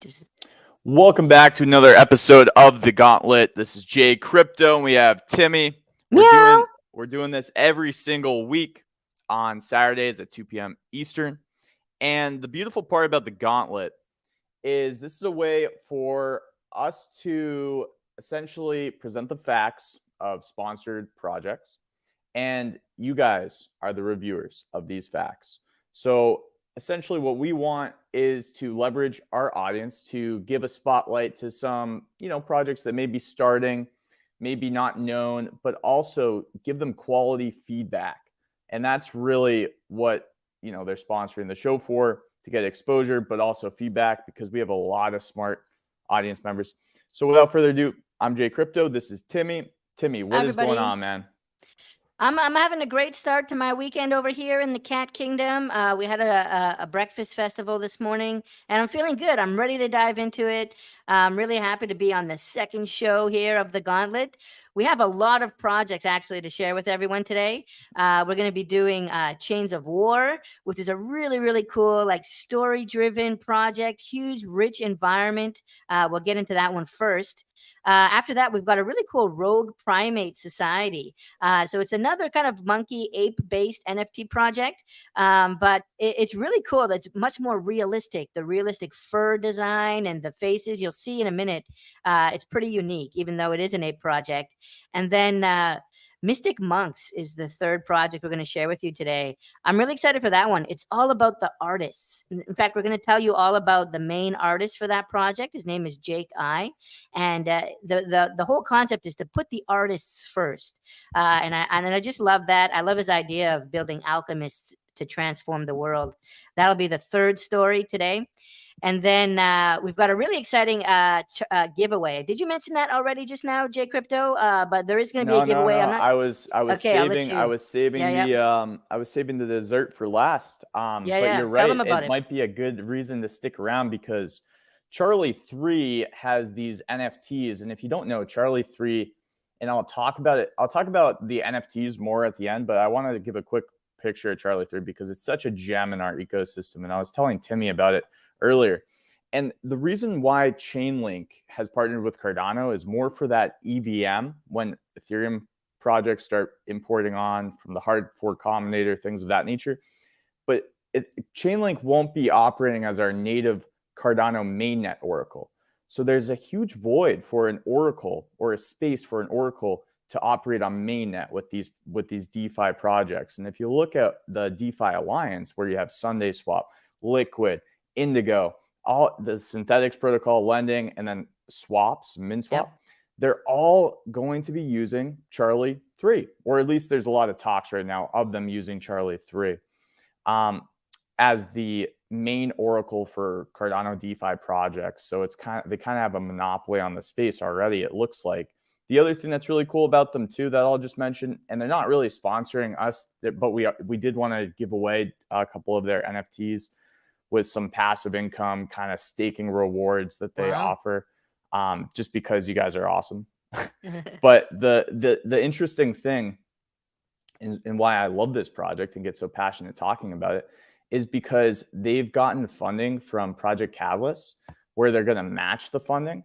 Just Welcome back to another episode of the Gauntlet. This is Jay Crypto, and we have Timmy. We're meow. doing we're doing this every single week on Saturdays at 2 p.m. Eastern. And the beautiful part about the Gauntlet is this is a way for us to essentially present the facts of sponsored projects, and you guys are the reviewers of these facts. So essentially what we want is to leverage our audience to give a spotlight to some, projects that may be starting, maybe not known, but also give them quality feedback. And that's really what, they're sponsoring the show for, to get exposure, but also feedback, because we have a lot of smart audience members. So without further ado, I'm Jay Crypto. This is Timmy. Timmy, Hi, what is going everybody. on, man? I'm having a great start to my weekend over here in the Cat Kingdom. We had a breakfast festival this morning, and I'm feeling good. I'm ready to dive into it. I'm really happy to be on the second show here of the Gauntlet. We have a lot of projects actually to share with everyone today. We're going to be doing Chains of War, which is a really cool, like story-driven project, huge, rich environment. We'll get into that one first. After that, we've got a really cool Rogue Primate Society. So it's another kind of monkey ape based NFT project, but it's really cool. That's much more realistic. The realistic fur design and the faces you'll see in a minute. It's pretty unique, even though it is an ape project. And then Mystic Monks is the third project we're going to share with you today. I'm really excited for that one. It's all about the artists. In fact, we're going to tell you all about the main artist for that project. His name is Jake I, and the whole concept is to put the artists first. And I just love that. I love his idea of building alchemists to transform the world. That'll be the third story today. And then we've got a really exciting giveaway. Did you mention that already just now, Jay Crypto? But there is going to be a No, no, giveaway. no. I'm not. I was Okay, I'll let saving I you. was Yeah, saving yeah, the dessert for last. But yeah. you're Tell them right. about It it. might be a good reason to stick around, because Charli3 has these NFTs, and if you don't know Charli3, and I'll talk about it. I'll talk about the NFTs more at the end, but I wanted to give a quick picture of Charli3 because it's such a gem in our ecosystem, and I was telling Timmy about it earlier. And the reason why Chainlink has partnered with Cardano is more for that EVM, when Ethereum projects start importing on from the hard fork combinator, things of that nature. But Chainlink won't be operating as our native Cardano mainnet oracle. So there's a huge void for an oracle, or a space for an oracle, to operate on mainnet with these DeFi projects. And if you look at the DeFi Alliance, where you have Sunday Swap, Liquid, Indigo, all the synthetics protocol, lending, and then swaps, MinSwap, Yep. they're all going to be using Charli3, or at least there's a lot of talks right now of them using Charli3 as the main oracle for Cardano DeFi projects. So they kind of have a monopoly on the space already, it looks like. The other thing that's really cool about them too, that I'll just mention, and they're not really sponsoring us, but we did want to give away a couple of their NFTs with some passive income kind of staking rewards that they Wow. offer, just because you guys are awesome. But the interesting thing, and why I love this project and get so passionate talking about it, is because they've gotten funding from Project Catalyst, where they're going to match the funding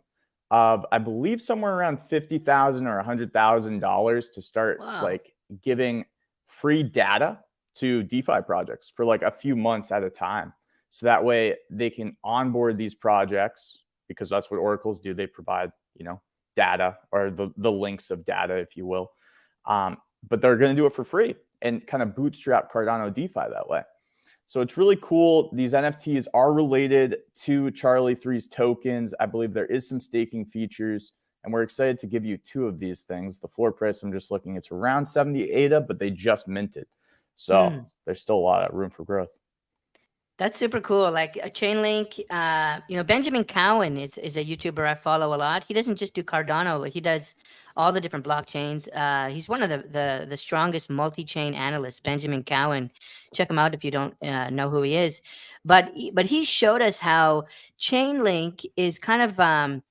of, I believe, somewhere around $50,000 or $100,000 to start Wow. like giving free data to DeFi projects for like a few months at a time. So that way they can onboard these projects, because that's what oracles do. They provide, data, or the links of data, if you will. But they're going to do it for free and kind of bootstrap Cardano DeFi that way. So it's really cool. These NFTs are related to Charli3's tokens. I believe there is some staking features, and we're excited to give you two of these things. The floor price, I'm just looking, it's around 70 ADA, but they just minted. So there's still a lot of room for growth. That's super cool. Like a Chainlink, Benjamin Cowan is a YouTuber I follow a lot. He doesn't just do Cardano, but he does all the different blockchains. He's one of the strongest multi-chain analysts, Benjamin Cowan. Check him out if you don't know who he is. But he showed us how Chainlink is kind of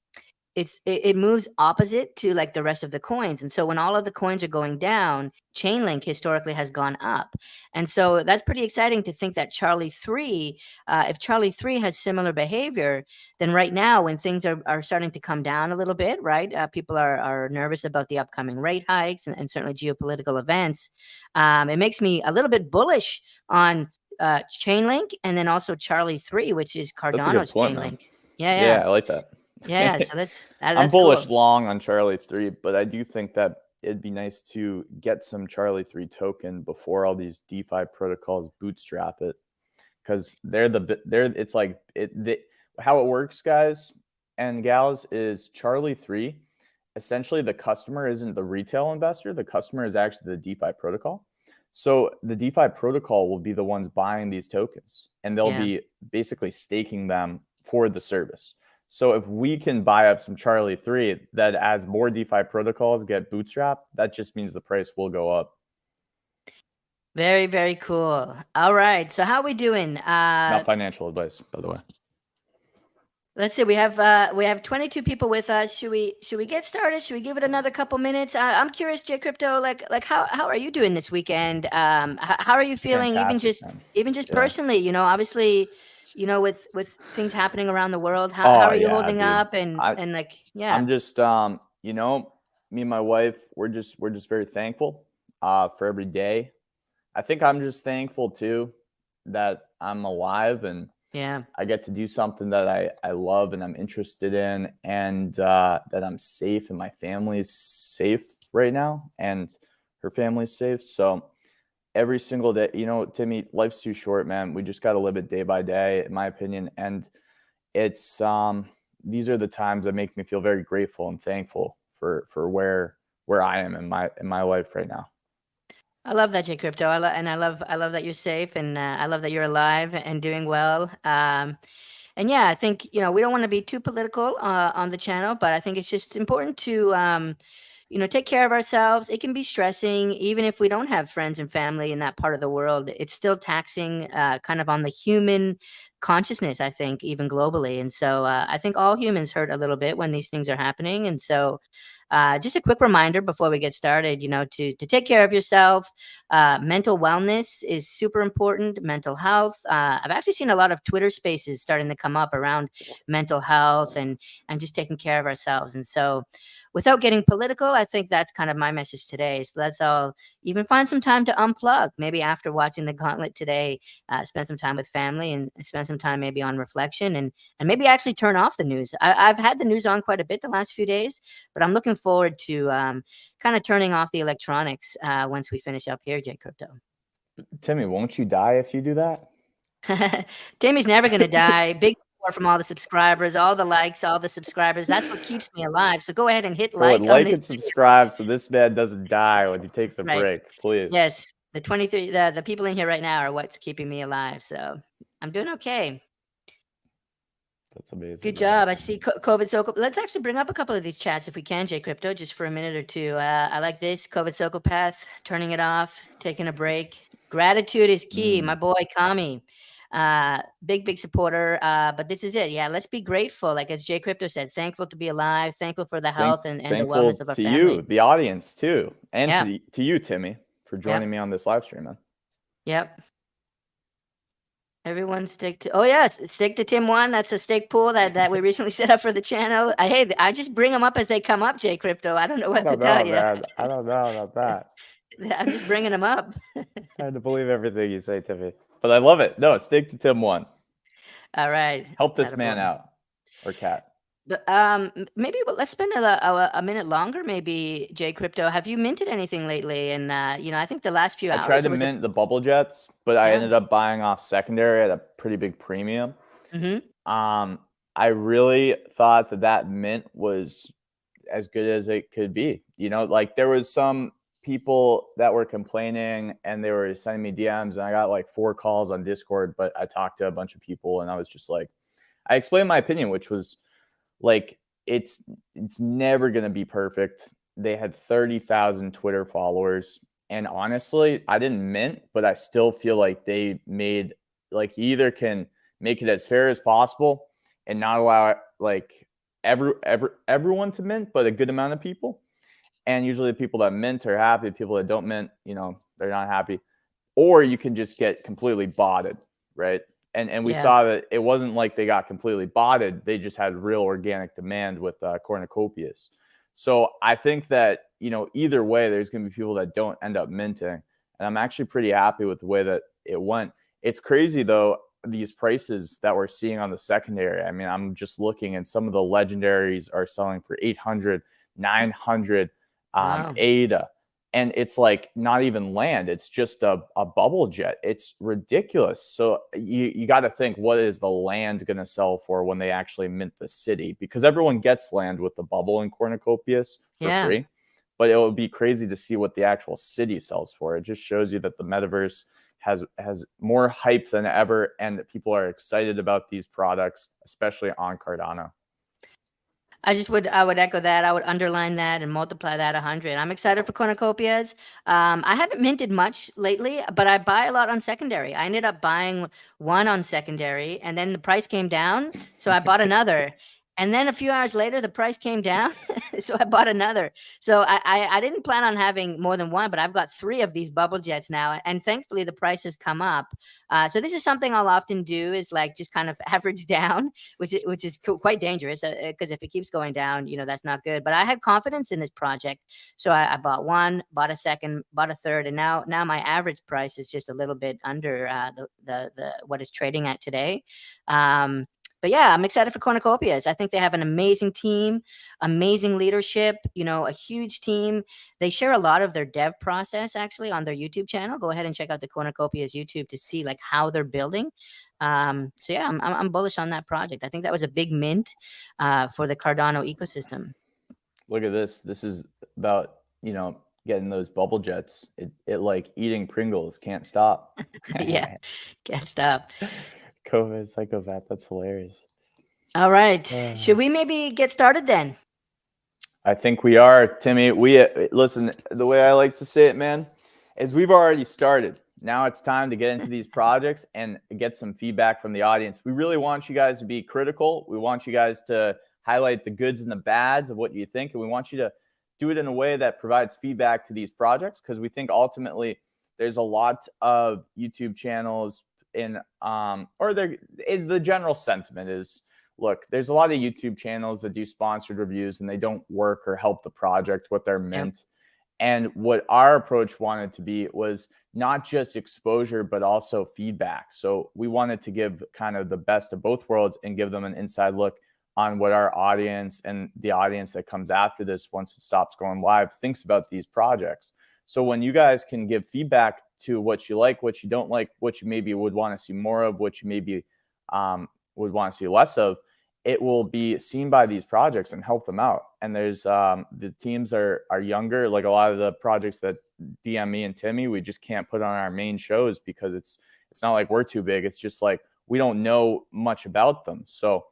it moves opposite to like the rest of the coins. And so when all of the coins are going down, Chainlink historically has gone up. And so that's pretty exciting to think that Charli3, if Charli3 has similar behavior, then right now when things are starting to come down a little bit, right? People are nervous about the upcoming rate hikes and certainly geopolitical events. It makes me a little bit bullish on Chainlink and then also Charli3, which is That's a good Cardano's point, man. Chainlink. Yeah, yeah. Yeah, I like that. Yeah, so I'm that's bullish cool. long on Charli3, but I do think that it'd be nice to get some Charli3 token before all these DeFi protocols bootstrap it, because it's like how it works, guys and gals, is Charli3. Essentially, the customer isn't the retail investor. The customer is actually the DeFi protocol. So the DeFi protocol will be the ones buying these tokens, and they'll Yeah. be basically staking them for the service. So if we can buy up some Charli3, that as more DeFi protocols get bootstrapped, that just means the price will go up. Very, very cool. All right. So how are we doing? Not financial advice, by the way. Let's see. We have 22 people with us. Should we get started? Should we give it another couple minutes? I'm curious, J Crypto, like how are you doing this weekend? How are you feeling? Fantastic, man. Even just Yeah. personally, obviously, with things happening around the world. How Oh are you yeah, holding dude. up? And like, yeah. I'm just me and my wife, we're just very thankful for every day. I think I'm just thankful too that I'm alive and Yeah. I get to do something that I love and I'm interested in, and that I'm safe and my family's safe right now and her family's safe. So every single day, Timmy, life's too short, man. We just got to live it day by day, in my opinion. And it's these are the times that make me feel very grateful and thankful for where I am in my life right now. I love that, J Crypto. I love that you're safe, and I love that you're alive and doing well. And yeah, I think we don't want to be too political on the channel, but I think it's just important to take care of ourselves. It can be stressing, even if we don't have friends and family in that part of the world. It's still taxing, kind of on the human consciousness. I think even globally, and so I think all humans hurt a little bit when these things are happening, and so. Just a quick reminder before we get started, to take care of yourself. Mental wellness is super important. Mental health. I've actually seen a lot of Twitter spaces starting to come up around mental health and just taking care of ourselves. And so, without getting political, I think that's kind of my message today. So let's all even find some time to unplug. Maybe after watching the Gauntlet today, spend some time with family and spend some time maybe on reflection and maybe actually turn off the news. I've had the news on quite a bit the last few days, but I'm looking forward to kind of turning off the electronics once we finish up here, J Crypto. Timmy, won't you die if you do that? Tammy's never going to die. Big support from all the subscribers, all the likes, all the subscribers. That's what keeps me alive. So go ahead and hit like on Like this and subscribe so this man doesn't die when he takes a Right. break, please. Yes, the 23 the people in here right now are what's keeping me alive. So I'm doing okay. That's amazing. Good man. job. I see COVID Soko. Let's actually bring up a couple of these chats if we can, J Crypto, just for a minute or two. I like this COVID Sokopath, turning it off, taking a break. Gratitude is key. My boy Kami, big supporter. But this is it. Yeah, let's be grateful. Like as J Crypto said, thankful to be alive, thankful for the health and the Thankful wellness of our to family. you, the audience too, and Yeah. to you, Timmy, for joining me on this live stream, man. Yep. Everyone stick to stick to Tim One. That's a stake pool that we recently set up for the channel. I just bring them up as they come up, J Crypto. I don't know what to tell you. Man. I don't know about that. I'm just bringing them up. Hard to believe everything you say, Timmy, but I love it. No, stick to Tim One. All right. Help this man out, or cat. But, maybe let's spend a minute longer. Maybe J Crypto. Have you minted anything lately? And I think the last few hours. I tried to mint the bubble jets, but I ended up buying off secondary at a pretty big premium. I really thought that mint was as good as it could be. Like there was some people that were complaining and they were sending me DMs, and I got like 4 calls on Discord, but I talked to a bunch of people and I was just like, I explained my opinion, which was like, it's never going to be perfect. They had 30,000 Twitter followers. And honestly, I didn't mint, but I still feel like they made, like, you either can make it as fair as possible and not allow like everyone to mint, but a good amount of people. And usually the people that mint are happy. People that don't mint, they're not happy. Or you can just get completely botted, right? And we saw that it wasn't like they got completely botted. They just had real organic demand with cornucopias. So I think that, either way, there's going to be people that don't end up minting. And I'm actually pretty happy with the way that it went. It's crazy, though, these prices that we're seeing on the secondary. I mean, I'm just looking, and some of the legendaries are selling for 800, 900, Wow. ADA. And it's like not even land. It's just a bubble jet. It's ridiculous. So you got to think, what is the land going to sell for when they actually mint the city? Because everyone gets land with the bubble in cornucopias for free. But it would be crazy to see what the actual city sells for. It just shows you that the metaverse has more hype than ever, and people are excited about these products, especially on Cardano. I would echo that. I would underline that and multiply that 100. I'm excited for cornucopias. I haven't minted much lately, but I buy a lot on secondary. I ended up buying one on secondary, and then the price came down, so I bought another. And then a few hours later, the price came down, so I bought another. So I didn't plan on having more than one, but I've got 3 of these bubble jets now, and thankfully the price has come up. So this is something I'll often do, is like just kind of average down, which is quite dangerous, because if it keeps going down, that's not good. But I had confidence in this project, so I bought one, bought a second, bought a third, and now my average price is just a little bit under the what it's trading at today. But yeah, I'm excited for cornucopias. I think they have an amazing team, amazing leadership, a huge team. They share a lot of their dev process actually on their YouTube channel. Go ahead and check out the cornucopias YouTube to see like how they're building. So yeah, I'm bullish on that project. I think that was a big mint for the Cardano ecosystem. Look at this. This is about, getting those bubble jets. It like eating Pringles, can't stop. Yeah, can't stop. COVID psychopath. That's hilarious. All right. Should we maybe get started then? I think we are, Timmy. Listen, the way I like to say it, man, is we've already started. Now it's time to get into these projects and get some feedback from the audience. We really want you guys to be critical. We want you guys to highlight the goods and the bads of what you think. And we want you to do it in a way that provides feedback to these projects, because we think ultimately there's a lot of YouTube channels the general sentiment is, look, there's a lot of YouTube channels that do sponsored reviews and they don't work or help the project, what they're meant. And what our approach wanted to be was not just exposure, but also feedback. So we wanted to give kind of the best of both worlds and give them an inside look on what our audience and the audience that comes after this, once it stops going live, thinks about these projects. So when you guys can give feedback to what you like, what you don't like, what you maybe would want to see more of, what you maybe would want to see less of, it will be seen by these projects and help them out. And there's the teams are younger. Like a lot of the projects that DM me and Timmy, we just can't put on our main shows because it's not like we're too big. It's just like we don't know much about them. So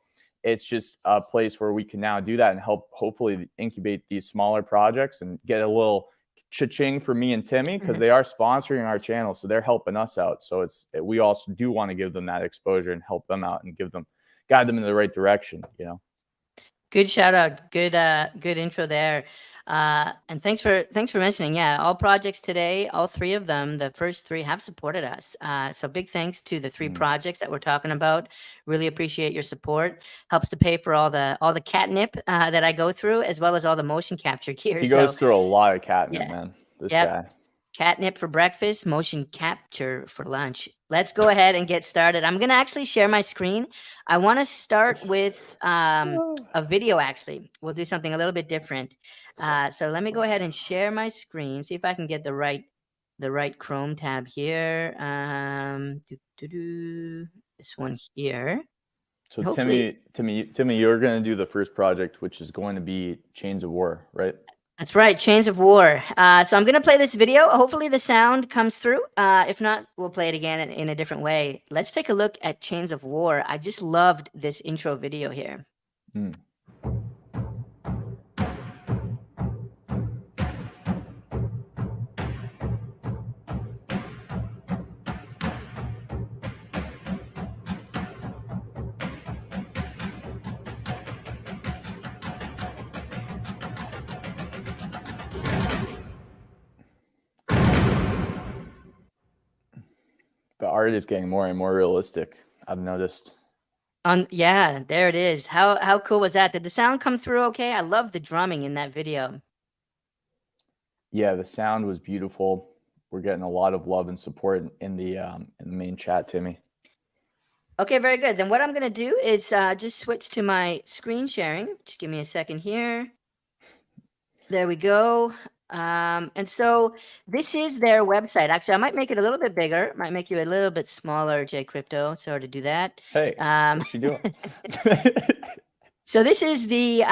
it's just a place where we can now do that and help hopefully incubate these smaller projects and get a little cha-ching for me and Timmy, because they are sponsoring our channel, so they're helping us out. So we also do want to give them that exposure and help them out and guide them in the right direction. Good shout out. Good intro there. And thanks for mentioning. Yeah, all projects today, all 3 of them, the first 3 have supported us. So big thanks to the 3 projects that we're talking about. Really appreciate your support. Helps to pay for all the catnip that I go through, as well as all the motion capture gear. He goes through a lot of catnip, man. This guy. Catnip for breakfast, motion capture for lunch. Let's go ahead and get started. I'm going to actually share my screen. I want to start with a video, actually. We'll do something a little bit different. So let me go ahead and share my screen, see if I can get the right Chrome tab here. This one here. So Timmy, you're going to do the first project, which is going to be Chains of War, right? That's right, Chains of War. So I'm going to play this video. Hopefully the sound comes through. If not, we'll play it again in a different way. Let's take a look at Chains of War. I just loved this intro video here. art is getting more and more realistic, I've noticed. Yeah, there it is. How cool was that? Did the sound come through okay? I love the drumming in that video. Yeah, the sound was beautiful. We're getting a lot of love and support in the main chat, Timmy. Okay, very good. Then what I'm gonna do is just switch to my screen sharing. Just give me a second here. There we go. And so this is their website. Actually, I might make it a little bit bigger. Might make you a little bit smaller, J Crypto. Sorry to do that. Hey, what you doing? So this is the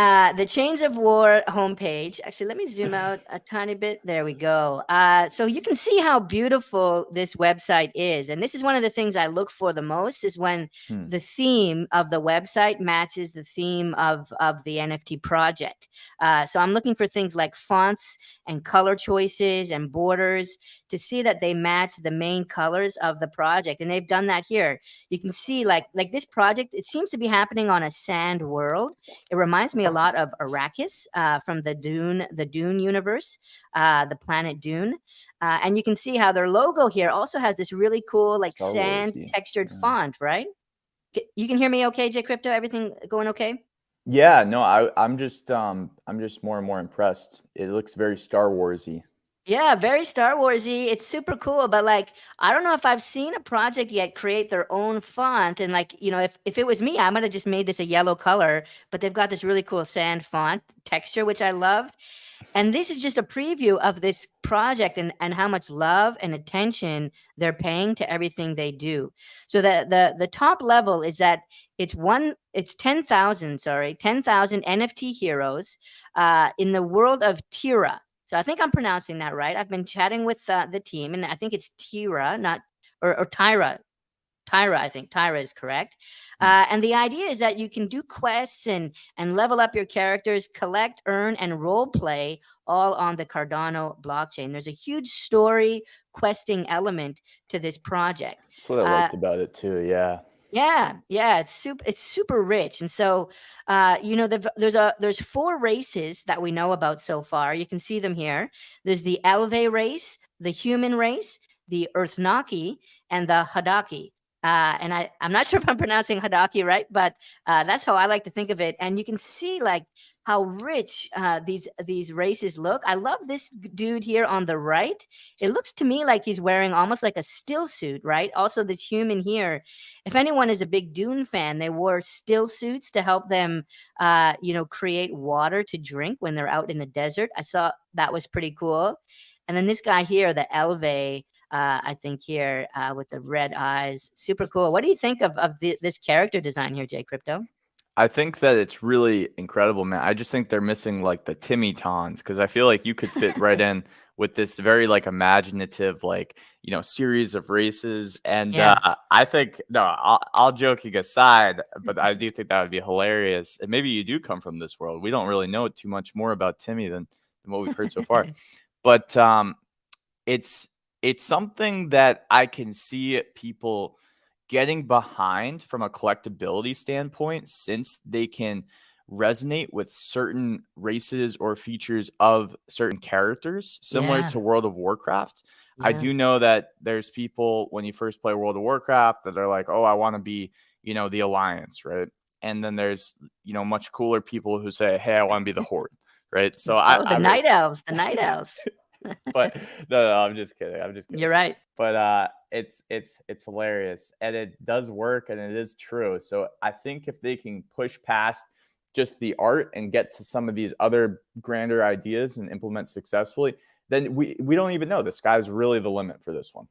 Chains of War homepage. Actually, let me zoom out a tiny bit. There we go. So you can see how beautiful this website is. And this is one of the things I look for the most is when the theme of the website matches the theme of the NFT project. So I'm looking for things like fonts and color choices and borders to see that they match the main colors of the project. And they've done that here. You can see like this project, it seems to be happening on a sand world. It reminds me a lot of Arrakis from the Dune universe, the planet Dune. And you can see how their logo here also has this really cool like Star sand Wars-y. textured Yeah. font, right? You can hear me okay, J Crypto? Everything going okay? Yeah, no, I'm just more and more impressed. It looks very Star Wars-y. Yeah, very Star Warsy. It's super cool, but like I don't know if I've seen a project yet create their own font. And like, you know, if it was me, I might have just made this a yellow color, but they've got this really cool sand font texture, which I loved. And this is just a preview of this project and how much love and attention they're paying to everything they do. So the top level is that it's 10,000, 10,000 NFT heroes in the world of Tira. So I think I'm pronouncing that right. I've been chatting with the team, and I think it's Tira, not or Tyra. Tyra, I think Tyra is correct. And the idea is that you can do quests and level up your characters, collect, earn, and role play all on the Cardano blockchain. There's a huge story questing element to this project. That's what I liked about it too. Yeah. Yeah, it's super rich. And so you know, there's 4 races that we know about so far. You can see them here. There's the Elve race, the human race, the Earthnaki, and the Hadaki. And I'm not sure if I'm pronouncing Hadaki right, but that's how I like to think of it. And you can see like how rich these races look. I love this dude here on the right. It looks to me like he's wearing almost like a still suit, right? Also, this human here, if anyone is a big Dune fan, they wore still suits to help them, you know, create water to drink when they're out in the desert. I saw that was pretty cool. And then this guy here, the Elve, I think here with the red eyes, super cool. What do you think of this character design here, J Crypto? I think that it's really incredible, man. I just think they're missing like the Timmy Tons because I feel like you could fit right in with this very like imaginative, like, you know, series of races. And Yeah. I think, no, I'll joking aside, but I do think that would be hilarious. And maybe you do come from this world. We don't really know too much more about Timmy than what we've heard so far. But it's something that I can see people getting behind from a collectability standpoint, since they can resonate with certain races or features of certain characters, similar Yeah. to World of Warcraft. I Yeah. do know that there's people when you first play World of Warcraft that are like, oh, I want to be, you know, the Alliance, right? And then there's, you know, much cooler people who say, hey, I want to be the Horde, right? So Oh, the night elves, the night elves. but no, I'm just kidding. I'm just kidding. You're right. But it's hilarious, and it does work, and it is true. So I think if they can push past just the art and get to some of these other grander ideas and implement successfully, then we don't even know. The sky's really the limit for this one.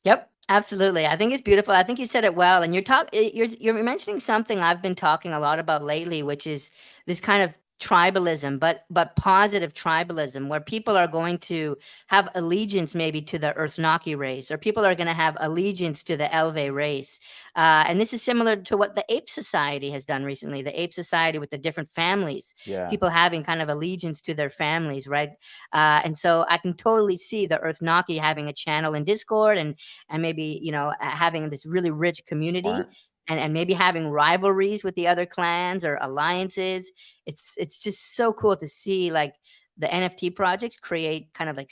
Yep, absolutely. I think it's beautiful. I think you said it well, and you're mentioning something I've been talking a lot about lately, which is this kind of tribalism, but positive tribalism, where people are going to have allegiance maybe to the Earthnaki race, or people are going to have allegiance to the Elve race. And this is similar to what the Ape Society has done recently. The Ape Society with the different families, Yeah. people having kind of allegiance to their families, right? And so I can totally see the Earthnaki having a channel in Discord and maybe, you know, having this really rich community. Smart. And maybe having rivalries with the other clans or alliances. It's just so cool to see like the NFT projects create kind of like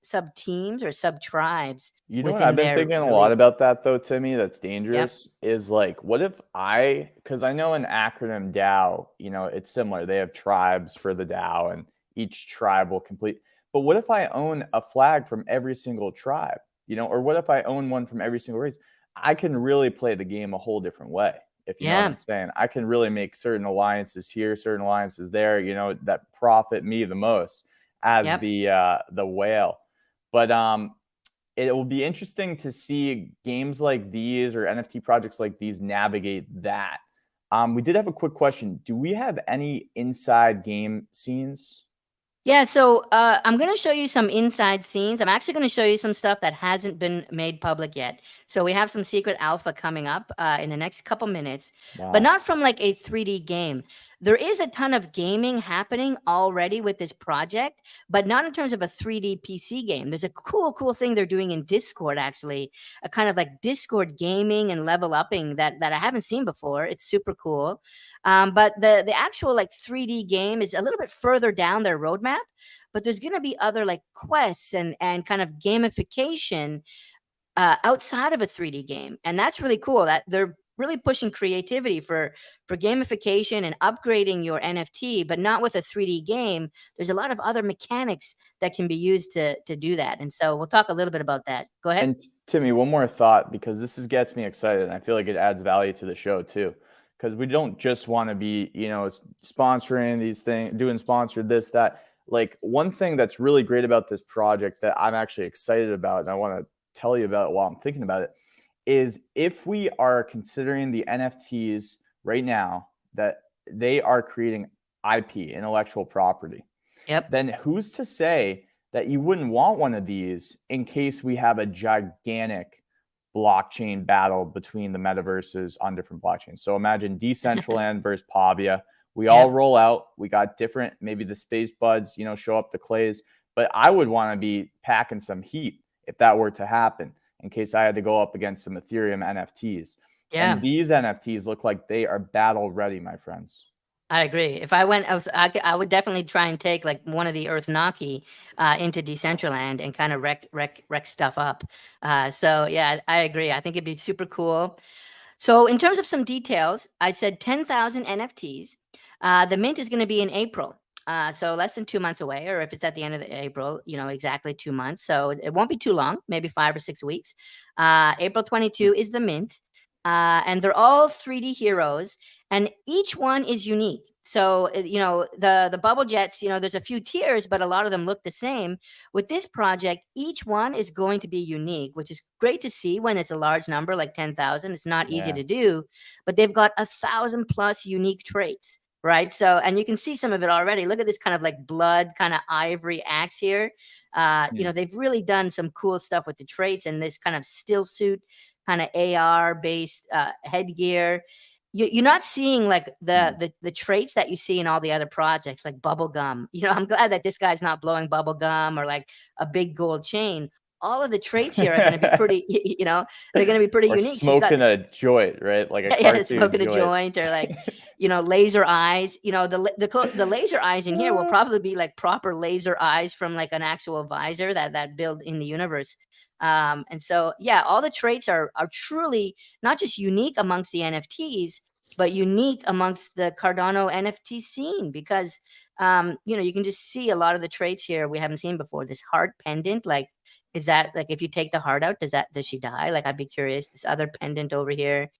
sub teams or sub tribes You know what I've within been their thinking a lot release. about that though, Timmy, that's Yep. dangerous is like, what if because I know an acronym DAO, it's similar. They have tribes for the DAO and each tribe will complete. But what if I own a flag from every single tribe, or what if I own one from every single race? I can really play the game a whole different way, if you know what Yeah. I'm saying. I can really make certain alliances here, certain alliances there, that profit me the most as Yep. the whale. But it will be interesting to see games like these or NFT projects like these navigate that. We did have a quick question. Do we have any inside game scenes? Yeah, so I'm going to show you some inside scenes. I'm actually going to show you some stuff that hasn't been made public yet. So we have some secret alpha coming up in the next couple minutes, but Wow. not from like a 3D game. There is a ton of gaming happening already with this project, but not in terms of a 3D PC game. There's a cool thing they're doing in Discord, actually, a kind of like Discord gaming and level upping that I haven't seen before. It's super cool. But the actual like 3D game is a little bit further down their roadmap, but there's going to be other like quests and kind of gamification outside of a 3D game, and that's really cool. That they're really pushing creativity for gamification and upgrading your NFT, but not with a 3D game. There's a lot of other mechanics that can be used to do that, and so we'll talk a little bit about that. Go ahead. And Timmy, one more thought, because gets me excited and I feel like it adds value to the show too. Because we don't just want to be, sponsoring these things, doing sponsored this, that. Like, one thing that's really great about this project that I'm actually excited about, and I want to tell you about it while I'm thinking about it, is if we are considering the NFTs right now that they are creating IP, intellectual property, Yep. then who's to say that you wouldn't want one of these in case we have a gigantic blockchain battle between the metaverses on different blockchains? So imagine Decentraland versus Pavia. We all Yep. roll out. We got different, maybe the space buds, show up the clays. But I would want to be packing some heat if that were to happen, in case I had to go up against some Ethereum NFTs. Yeah. And these NFTs look like they are battle ready, my friends. I agree. If I went, I would definitely try and take like one of the Earth Naki into Decentraland and kind of wreck stuff up. So yeah, I agree. I think it'd be super cool. So in terms of some details, I said 10,000 NFTs. The mint is going to be in April. So less than 2 months away, or if it's at the end of April, exactly 2 months. So it won't be too long, maybe 5 or 6 weeks. April 22 is the mint. And they're all 3D heroes, and each one is unique. So the bubble jets, there's a few tiers, but a lot of them look the same. With this project, each one is going to be unique, which is great to see when it's a large number like 10,000. It's not easy Yeah. to do, but they've got 1,000 plus unique traits, right? So, and you can see some of it already. Look at this kind of like blood, kind of ivory axe here. They've really done some cool stuff with the traits and this kind of still suit, kind of AR based headgear. You're not seeing like the traits that you see in all the other projects, like bubble gum. I'm glad that this guy's not blowing bubble gum or like a big gold chain. All of the traits here are going to be pretty, they're going to be pretty Or unique. She's got smoking a joint, right? Like a yeah, cartoon smoking a joint. joint or like, laser eyes. The laser eyes in here will probably be like proper laser eyes from like an actual visor that build in the universe. And so yeah, all the traits are truly not just unique amongst the NFTs, but unique amongst the Cardano NFT scene because you can just see a lot of the traits here we haven't seen before. This heart pendant, like, is that like if you take the heart out, does she die? Like, I'd be curious. This other pendant over here.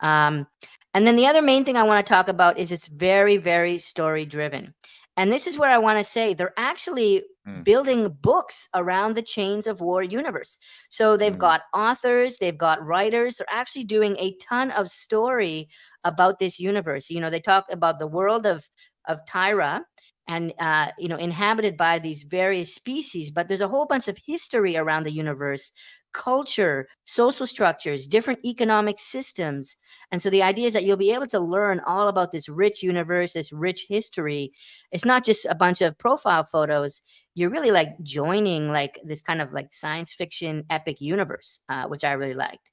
And then the other main thing I want to talk about is it's very, very story driven. And this is where I want to say they're actually building books around the Chains of War universe. So they've got authors, they've got writers. They're actually doing a ton of story about this universe. They talk about the world of Tyra and inhabited by these various species, but there's a whole bunch of history around the universe, culture, social structures, different economic systems. And so the idea is that you'll be able to learn all about this rich universe, this rich history. It's not just a bunch of profile photos. You're really like joining like this kind of like science fiction epic universe, which I really liked.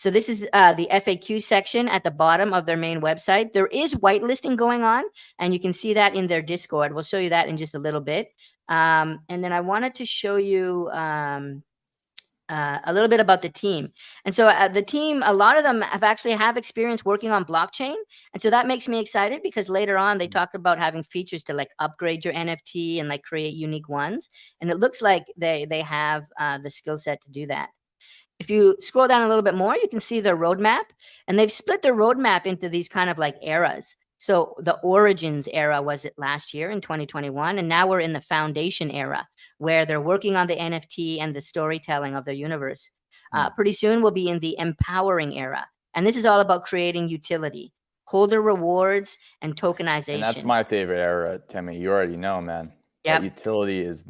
So this is the FAQ section at the bottom of their main website. There is whitelisting going on, and you can see that in their Discord. We'll show you that in just a little bit. And then I wanted to show you a little bit about the team. And so the team, a lot of them have experience working on blockchain. And so that makes me excited because later on they talked about having features to like upgrade your NFT and like create unique ones. And it looks like they have the skill set to do that. If you scroll down a little bit more, you can see their roadmap, and they've split their roadmap into these kind of like eras. So the Origins era was it last year in 2021, and now we're in the Foundation era where they're working on the NFT and the storytelling of their universe. Pretty soon we'll be in the Empowering era, and this is all about creating utility, holder rewards, and tokenization. And that's my favorite era, Timmy. You already know, man. Yep. That utility is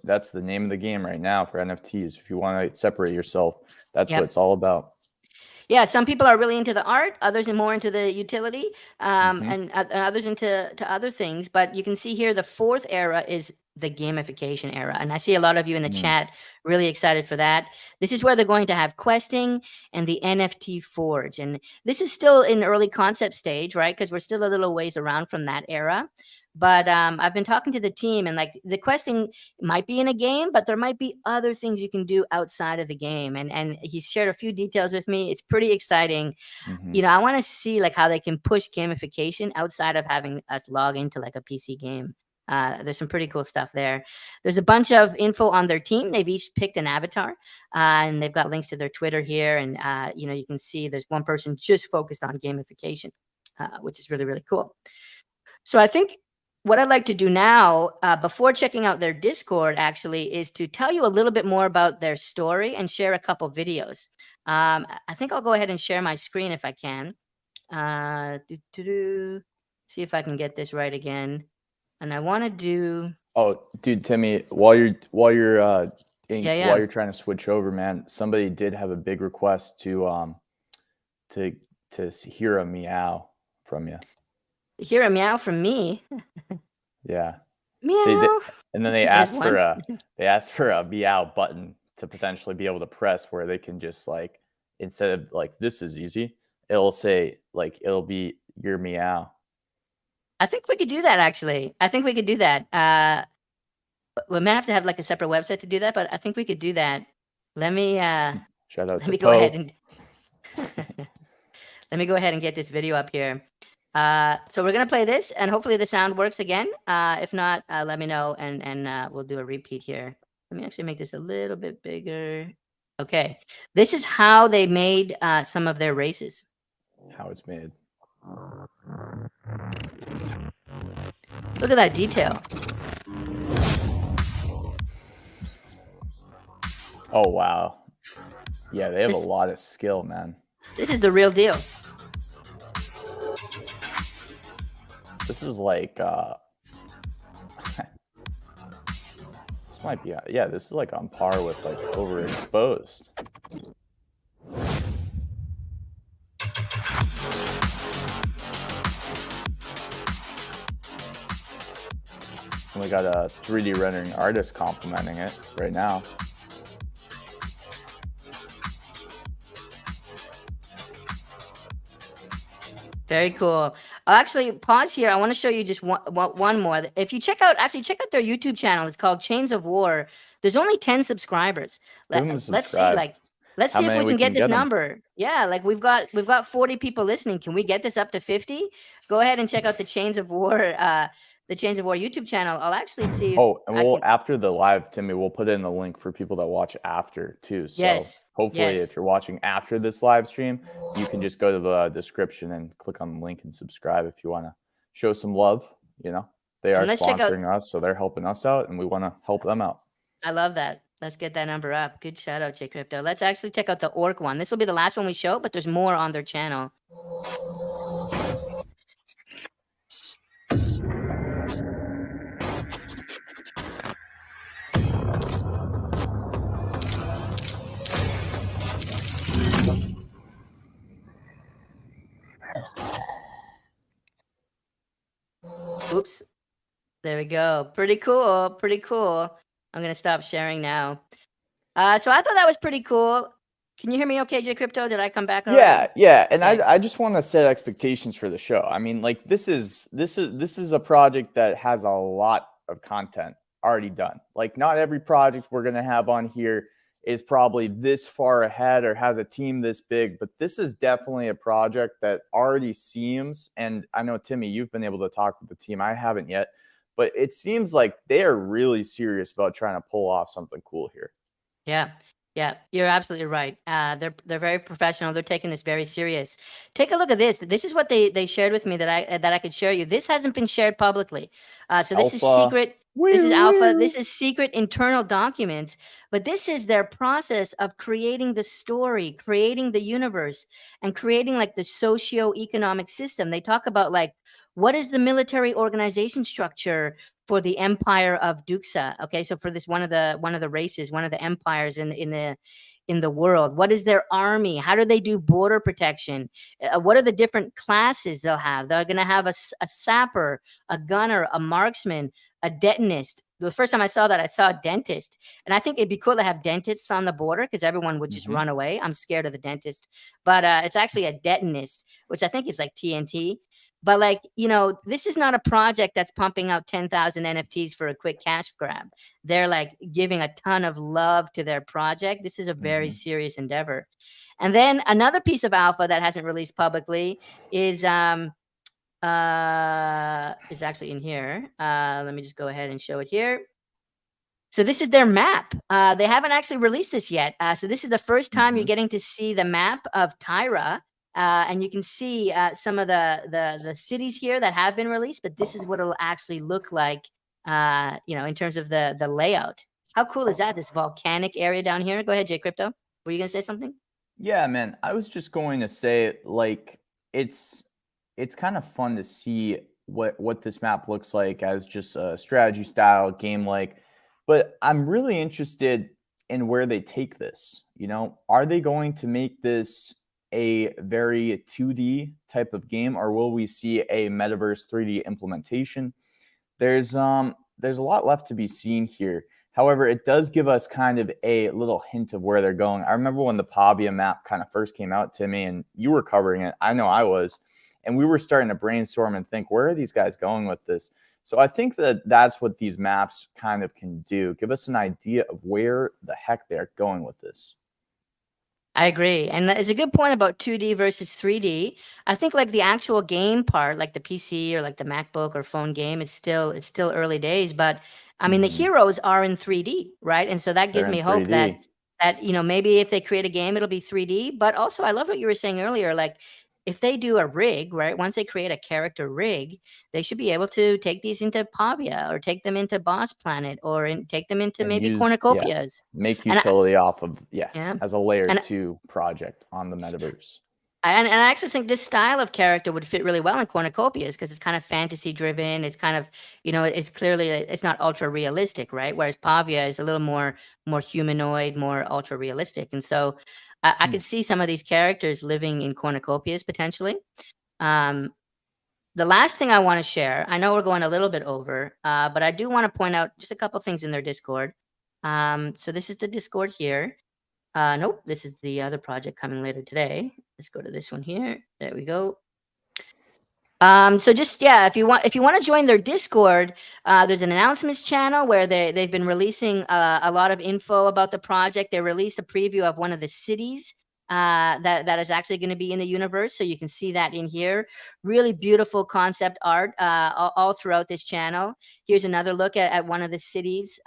that's the name of the game right now for NFTs. If you want to separate yourself, that's what it's all about. Yeah, some people are really into the art, others are more into the utility, and others into other things. But you can see here the fourth era is the gamification era. And I see a lot of you in the chat really excited for that. This is where they're going to have questing and the NFT Forge. And this is still in early concept stage, right? Because we're still a little ways around from that era. But I've been talking to the team, and like the questing might be in a game, but there might be other things you can do outside of the game. And he shared a few details with me. It's pretty exciting. You know, I want to see like how they can push gamification outside of having us log into like a PC game. There's some pretty cool stuff there. There's a bunch of info on their team. They've each picked an avatar, and they've got links to their Twitter here. And, you know, you can see there's one person just focused on gamification, which is really, really cool. So I think what I'd like to do now, before checking out their Discord, actually, is to tell you a little bit more about their story and share a couple videos. I think I'll go ahead and share my screen if I can. See if I can get this right again. And I want to do. Oh, dude, Timmy, while you're trying to switch over, man, somebody did have a big request to hear a meow from you. Hear a meow from me? Yeah. Meow. And then they asked for a meow button to potentially be able to press, where they can just like, instead of like, this is easy, it'll say like, it'll be your meow. I think we could do that, actually. I think we could do that. We might have to have like a separate website to do that, but I think we could do that. Let me shout out. Let me go ahead and let me go ahead and get this video up here. So we're gonna play this, and hopefully the sound works again. If not, let me know, and we'll do a repeat here. Let me actually make this a little bit bigger. Okay, this is how they made some of their races. How it's made. Look at that detail. Oh, wow. Yeah, they have a lot of skill, man. This is the real deal. This is like, this might be, yeah, this is like on par with like Overexposed. And we got a 3D rendering artist complimenting it right now. Very cool. I'll actually pause here. I want to show you just one more. If you check out their YouTube channel, it's called Chains of War. There's only 10 subscribers. Let's see if we can get this number. Yeah, like we've got 40 people listening. Can we get this up to 50? Go ahead and check out the Chains of War YouTube channel. I'll actually see. After the live, Timmy, we'll put in the link for people that watch after too. So hopefully if you're watching after this live stream, you can just go to the description and click on the link and subscribe if you want to show some love. You know, they are sponsoring us, so they're helping us out, and we want to help them out. I love that. Let's get that number up. Good shout out, J Crypto. Let's actually check out the Orc one. This will be the last one we show, but there's more on their channel. Oops. There we go. Pretty cool. Pretty cool. I'm going to stop sharing now. So I thought that was pretty cool. Can you hear me okay, J Crypto? Did I come back all Yeah, right? yeah, and Okay. I just want to set expectations for the show. I mean, like this is a project that has a lot of content already done. Like not every project we're gonna have on here is probably this far ahead or has a team this big, but this is definitely a project that already seems, and I know Timmy, you've been able to talk with the team. I haven't yet, but it seems like they are really serious about trying to pull off something cool here. Yeah. Yeah, you're absolutely right. They're very professional. They're taking this very serious. Take a look at this. This is what they shared with me that I could share you. This hasn't been shared publicly. So this is Alpha. secret. This is Woo alpha. woo. This is secret internal documents. But this is their process of creating the story, creating the universe, and creating like the socio-economic system. They talk about like what is the military organization structure for the empire of Duxa. Okay, so for this one of the races, one of the empires in the world, what is their army? How do they do border protection? What are the different classes they'll have? They're going to have a sapper, a gunner, a marksman, a detonist. The first time I saw that, I saw a dentist, and I think it'd be cool to have dentists on the border because everyone would just Mhm. run away. I'm scared of the dentist, but it's actually a detonist, which I think is like TNT. But like, this is not a project that's pumping out 10,000 NFTs for a quick cash grab. They're like giving a ton of love to their project. This is a very Mhm. serious endeavor. And then another piece of alpha that hasn't released publicly is actually in here. Let me just go ahead and show it here. So this is their map. They haven't actually released this yet. So this is the first time you're Mhm. getting to see the map of Tyra. And you can see some of the cities here that have been released, but this is what it'll actually look like, in terms of the layout. How cool is that? This volcanic area down here. Go ahead, Jay Crypto. Were you gonna say something? Yeah, man. I was just going to say, like, it's it's kind of fun to see what this map looks like as just a strategy style game like. But I'm really interested in where they take this. You know, are they going to make this a very 2D type of game, or will we see a metaverse 3D implementation? There's a lot left to be seen here. However, it does give us kind of a little hint of where they're going. I remember when the Pavia map kind of first came out to me and you were covering it. I know I was. And we were starting to brainstorm and think, where are these guys going with this? So I think that that's what these maps kind of can do. Give us an idea of where the heck they're going with this. I agree. And it's a good point about 2D versus 3D. I think like the actual game part, like the PC or like the MacBook or phone game, it's still early days, but I mean the Mhm. heroes are in 3D, right? And so that They're gives in me hope that 3D. maybe if they create a game it'll be 3D, but also I love what you were saying earlier, like if they do a rig, right? Once they create a character rig, they should be able to take these into Pavia or take them into Boss Planet or take them into And maybe use, yeah, cornucopias. make And utility off of, yeah, yeah. as a layer And two project on the metaverse. and I actually think this style of character would fit really well in cornucopias because it's kind of fantasy driven. It's kind of, it's clearly it's not ultra realistic, right? Whereas Pavia is a little more humanoid, more ultra realistic. And so I Hmm. could see some of these characters living in cornucopias potentially. Um, the last thing I want to share, I know we're going a little bit over, but I do want to point out just a couple things in their Discord. So this is the Discord here. Nope, this is the other project coming later today. Let's go to this one here. There we go. So just yeah, if you want to join their Discord, there's an announcements channel where they've been releasing a lot of info about the project. They released a preview of one of the cities that is actually going to be in the universe, so you can see that in here. Really beautiful concept art all throughout this channel. Here's another look at one of the cities.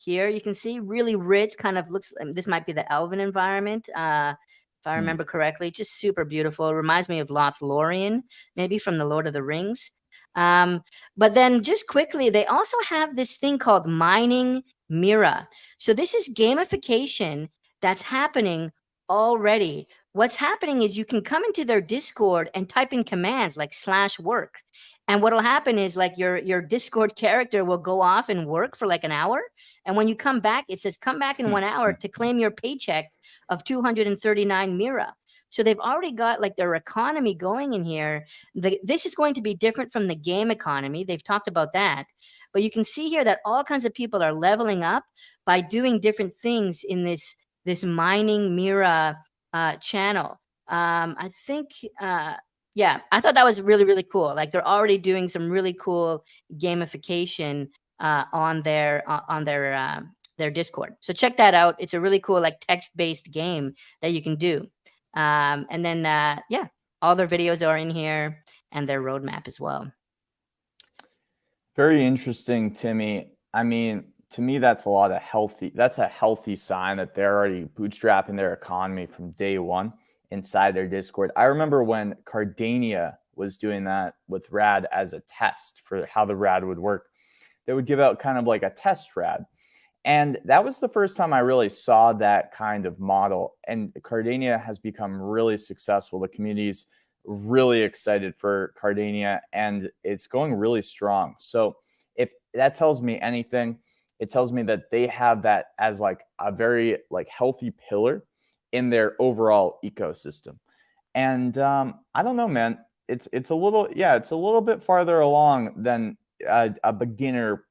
Here you can see really rich, kind of looks. This might be the Elven environment. If I Hmm. remember correctly, just super beautiful. It reminds me of Lothlorien, maybe from the Lord of the Rings. Um, but then just quickly, they also have this thing called mining Mira. So this is gamification that's happening already. What's happening is you can come into their Discord and type in commands like /work. And what'll happen is like your Discord character will go off and work for like an hour. And when you come back, it says come back in 1 hour to claim your paycheck of 239 Mira. So they've already got like their economy going in here. This is going to be different from the game economy. They've talked about that. But you can see here that all kinds of people are leveling up by doing different things in this mining Mira channel. I think, yeah, I thought that was really, really cool. Like they're already doing some really cool gamification on their Discord. So check that out. It's a really cool like text-based game that you can do. And then yeah, all their videos are in here and their roadmap as well. Very interesting, Timmy. I mean, to me, that's a healthy sign that they're already bootstrapping their economy from day one inside their Discord. I remember when Cardania was doing that with Rad as a test for how the Rad would work. They would give out kind of like a test Rad. And that was the first time I really saw that kind of model. And Cardania has become really successful. The community's really excited for Cardania, and it's going really strong. So if that tells me anything, it tells me that they have that as like a very like healthy pillar in their overall ecosystem. And I don't know, man. It's a little bit farther along than a beginner,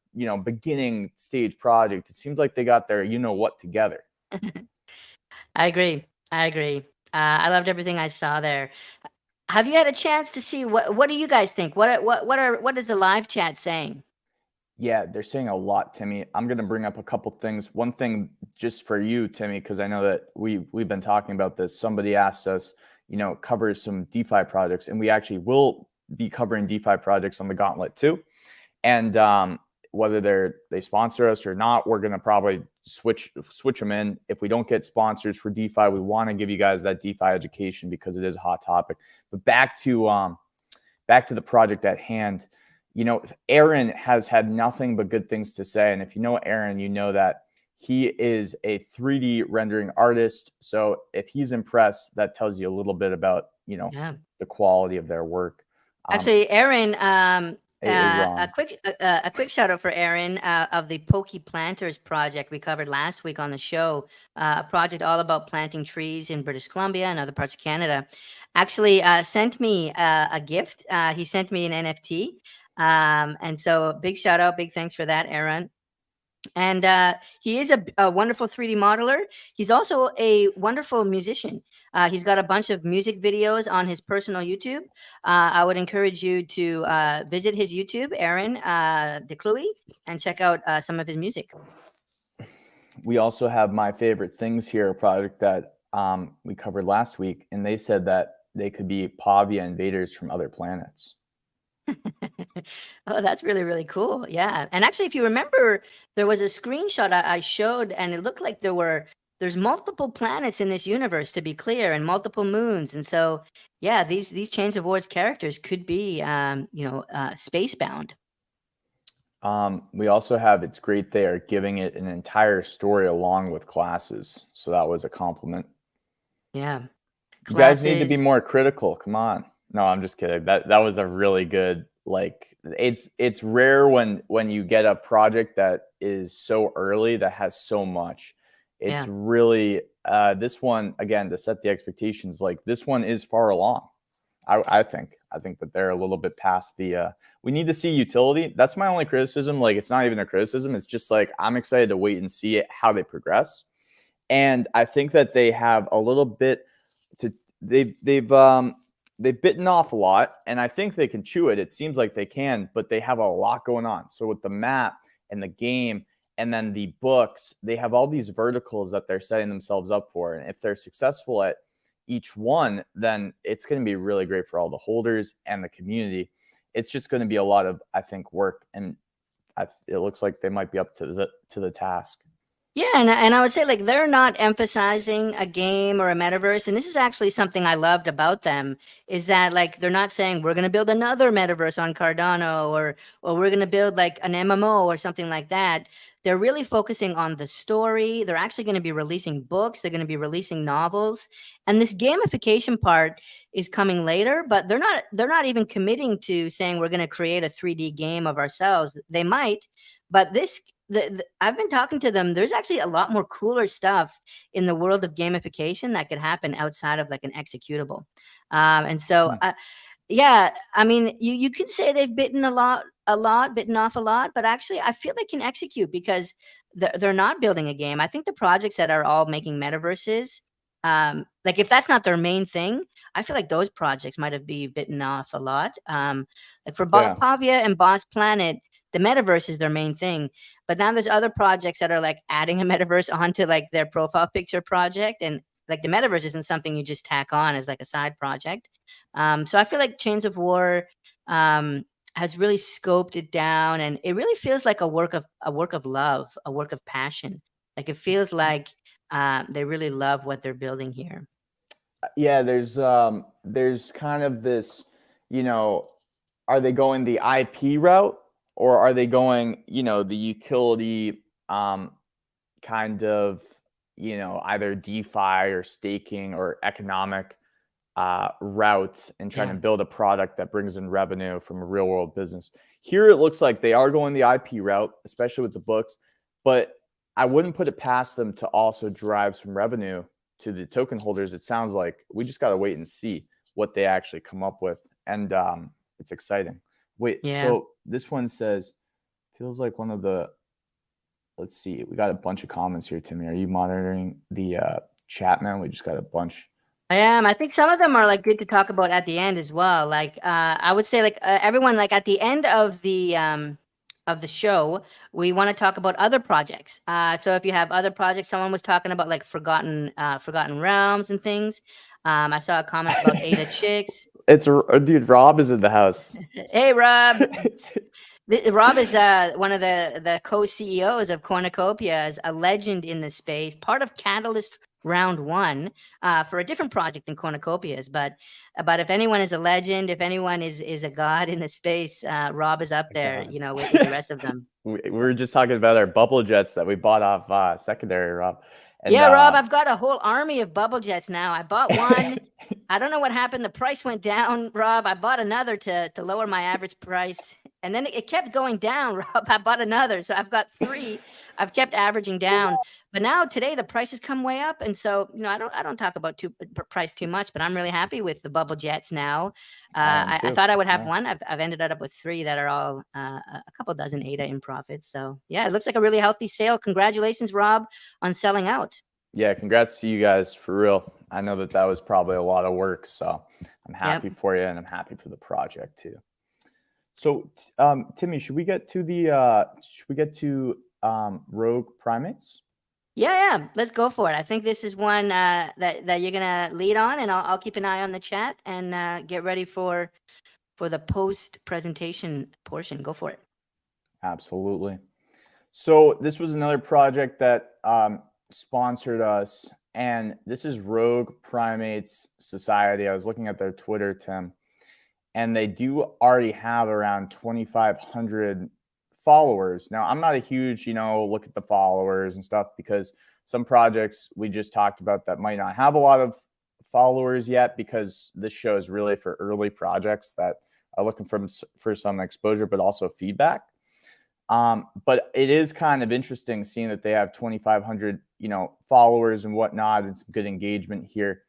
beginning stage project. It seems like they got their what together. I agree. I agree. I loved everything I saw there. Have you had a chance to see what do you guys think? What is the live chat saying? Yeah, they're saying a lot, Timmy. I'm going to bring up a couple things. One thing just for you, Timmy, because I know that we've been talking about this. Somebody asked us, cover some DeFi projects, and we actually will be covering DeFi projects on the Gauntlet too. And whether they sponsor us or not, we're going to probably switch them in. If we don't get sponsors for DeFi, we want to give you guys that DeFi education because it is a hot topic. But back to the project at hand. Aaron has had nothing but good things to say. And if you know Aaron, you know that he is a 3D rendering artist. So if he's impressed, that tells you a little bit about, Yeah. the quality of their work. Actually, Aaron, Hey, a quick shout out for Aaron of the Pokey Planters project we covered last week on the show. A project all about planting trees in British Columbia and other parts of Canada. Actually, sent me a gift. He sent me an NFT. And so big shout out, big thanks for that, Aaron. And he is a wonderful 3D modeler. He's also a wonderful musician. He's got a bunch of music videos on his personal YouTube. I would encourage you to visit his YouTube, Aaron DeCluey, and check out some of his music. We also have My Favorite Things Here, a project that we covered last week, and they said that they could be Pavia invaders from other planets. Oh, that's really, really cool. Yeah. And actually, if you remember, there was a screenshot I showed, and it looked like there's multiple planets in this universe, to be clear, and multiple moons. And so, yeah, these Chains of Wars characters could be, space bound. We also have It's Great They Are giving it an entire story along with classes. So that was a compliment. Yeah. You guys need to be more critical. Come on. No, I'm just kidding. That was a really good, like, it's rare when you get a project that is so early that has so much. It's really this one, again, to set the expectations, like this one is far along. I think that they're a little bit past the we need to see utility. That's my only criticism. Like, it's not even a criticism. It's just like, I'm excited to wait and see it, how they progress. And I think that they have a little bit to they've bitten off a lot, and I think they can chew it. It seems like they can, but they have a lot going on. So with the map and the game and then the books, they have all these verticals that they're setting themselves up for. And if they're successful at each one, then it's going to be really great for all the holders and the community. It's just going to be a lot of, I think, work, and it looks like they might be up to the task. Yeah, and I would say, like, they're not emphasizing a game or a metaverse, and this is actually something I loved about them, is that, like, they're not saying we're gonna build another metaverse on Cardano, or we're gonna build like an MMO or something like that. They're really focusing on the story. They're actually gonna be releasing books. They're gonna be releasing novels, and this gamification part is coming later. But they're not even committing to saying we're gonna create a 3D game of ourselves. They might, but I've been talking to them. There's actually a lot more cooler stuff in the world of gamification that could happen outside of like an executable. And so, yeah, I mean, you could say they've bitten off a lot, but actually, I feel they can execute because they're not building a game. I think the projects that are all making metaverses, like if that's not their main thing, I feel like those projects might have been bitten off a lot. Like for Yeah. Pavia and Boss Planet, the metaverse is their main thing. But now there's other projects that are like adding a metaverse onto like their profile picture project, and like the metaverse isn't something you just tack on as like a side project. So I feel like Chains of War has really scoped it down, and it really feels like a work of love, a work of passion. Like it feels like they really love what they're building here. Yeah, there's kind of this, you know, are they going the IP route, or are they going, the utility kind of, either DeFi or staking or economic route, and trying Yeah. to build a product that brings in revenue from a real world business. Here it looks like they are going the IP route, especially with the books, but I wouldn't put it past them to also drive some revenue to the token holders. It sounds like we just got to wait and see what they actually come up with. And it's exciting. Wait, Yeah. so this one says, feels like one of the, let's see, we got a bunch of comments here, Timmy. Are you monitoring the chat, man? We just got a bunch. I am. I think some of them are like good to talk about at the end as well. Like I would say like everyone, like at the end of the show, we want to talk about other projects. So if you have other projects, someone was talking about like forgotten realms and things. I saw a comment about Ada Chicks. It's dude, Rob is in the house. Hey, Rob. Rob is one of the co-CEOs of Cornucopia, is a legend in the space, part of Catalyst Round 1 for a different project than Cornucopia's. But if anyone is a legend, if anyone is a god in the space, Rob is up there, with the rest of them. We were just talking about our bubble jets that we bought off secondary, Rob. And, yeah, Rob, I've got a whole army of bubble jets now. I bought one. I don't know what happened. The price went down, Rob. I bought another to lower my average price. And then it kept going down, Rob. I bought another. So I've got 3. I've kept averaging down. But now today the prices come way up. And so, I don't talk about price too much, but I'm really happy with the bubble jets now. I thought I would have one. I've ended up with 3 that are all a couple dozen ADA in profit. So yeah, it looks like a really healthy sale. Congratulations, Rob, on selling out. Yeah, congrats to you guys, for real. I know that was probably a lot of work, so I'm happy for you, and I'm happy for the project too. So, Timmy, should we get to Rogue Primates? Yeah, let's go for it. I think this is one that you're gonna lead on, and I'll keep an eye on the chat and get ready for the post presentation portion. Go for it. Absolutely. So this was another project that sponsored us, and this is Rogue Primates Society. I was looking at their Twitter, Tim, and they do already have around 2,500 followers. Now, I'm not a huge, look at the followers and stuff, because some projects we just talked about that might not have a lot of followers yet, because this show is really for early projects that are looking for some exposure, but also feedback. But it is kind of interesting seeing that they have 2,500, followers and whatnot, and some good engagement here.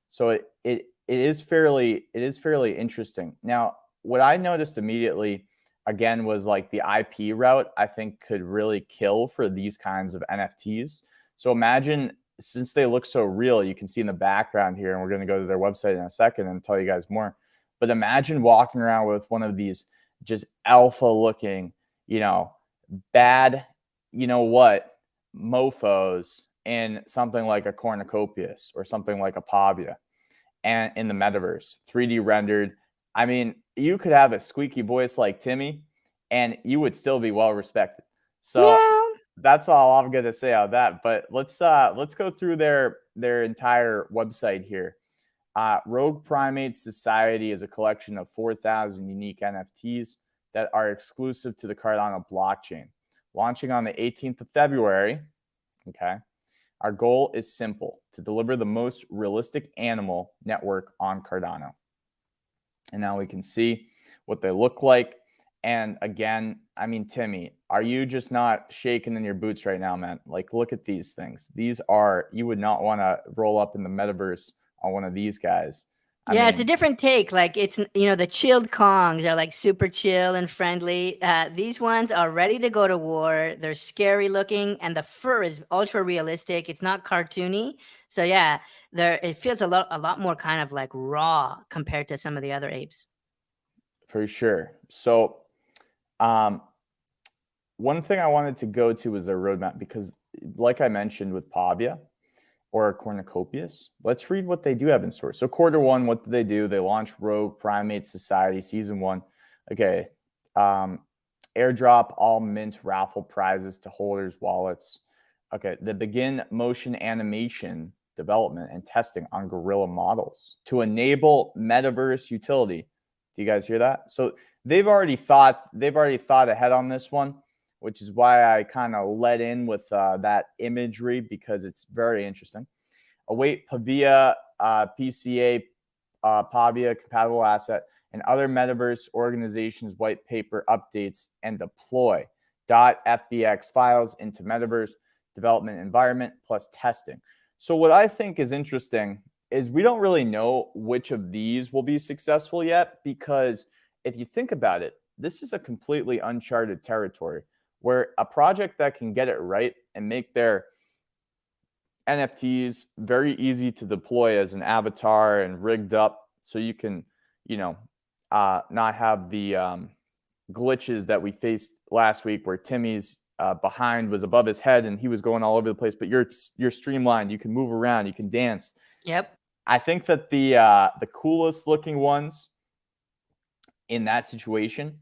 So it is fairly interesting. Now, what I noticed immediately, again, was like the IP route, I think could really kill for these kinds of NFTs. So imagine, since they look so real, you can see in the background here, and we're going to go to their website in a second and tell you guys more. But imagine walking around with one of these just alpha looking, bad, mofos in something like a Cornucopias or something like a Pavia, and in the metaverse, 3D rendered. I mean, you could have a squeaky voice like Timmy, and you would still be well respected. So that's all I'm gonna say on that. But let's go through their entire website here. Rogue Primate Society is a collection of 4,000 unique NFTs that are exclusive to the Cardano blockchain. Launching on the 18th of February, okay? Our goal is simple: to deliver the most realistic animal network on Cardano. And now we can see what they look like. And again, I mean, Timmy, are you just not shaking in your boots right now, man? Like, look at these things. You would not want to roll up in the metaverse on one of these guys. Yeah, it's a different take. Like it's the chilled Kongs are like super chill and friendly. These ones are ready to go to war. They're scary looking, and the fur is ultra realistic. It's not cartoony. So yeah, it feels a lot more kind of like raw compared to some of the other apes. For sure. So, one thing I wanted to go to was their roadmap because, like I mentioned with Pavia or Cornucopias, let's read what they do have in store. So, quarter one, what did they do? They launched Rogue Primate Society Season 1. Okay. Airdrop all mint raffle prizes to holders' wallets. Okay. They begin motion animation development and testing on gorilla models to enable metaverse utility. Do you guys hear that? So they've already thought ahead on this one, which is why I kind of let in with that imagery because it's very interesting. Await Pavia, PCA, Pavia compatible asset, and other metaverse organizations' white paper updates and deploy .fbx files into metaverse development environment plus testing. So what I think is interesting is we don't really know which of these will be successful yet because if you think about it, this is a completely uncharted territory where a project that can get it right and make their NFTs very easy to deploy as an avatar and rigged up so you can, not have the glitches that we faced last week where Timmy's behind was above his head and he was going all over the place, but you're streamlined. You can move around. You can dance. Yep. I think that the coolest looking ones in that situation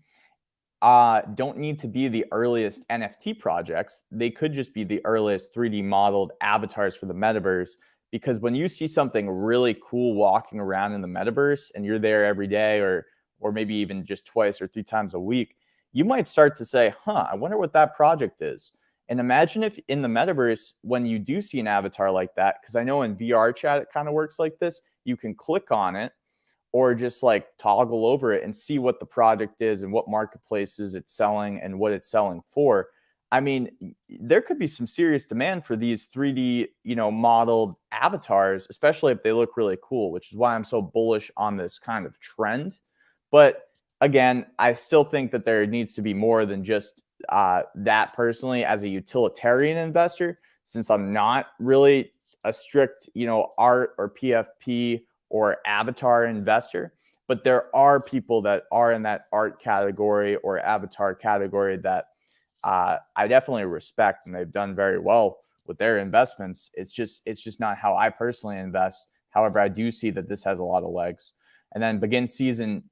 don't need to be the earliest NFT projects. They could just be the earliest 3D modeled avatars for the metaverse. Because when you see something really cool walking around in the metaverse and you're there every day or maybe even just twice or 3 times a week, you might start to say, I wonder what that project is. And imagine if in the metaverse, when you do see an avatar like that, because I know in VR chat, it kind of works like this, you can click on it or just like toggle over it and see what the project is and what marketplaces it's selling and what it's selling for. I mean, there could be some serious demand for these 3D, modeled avatars, especially if they look really cool, which is why I'm so bullish on this kind of trend. But again, I still think that there needs to be more than just that personally as a utilitarian investor, since I'm not really a strict, art or PFP or avatar investor. But there are people that are in that art category or avatar category that I definitely respect, and they've done very well with their investments. It's just not how I personally invest. However, I do see that this has a lot of legs. And then begin season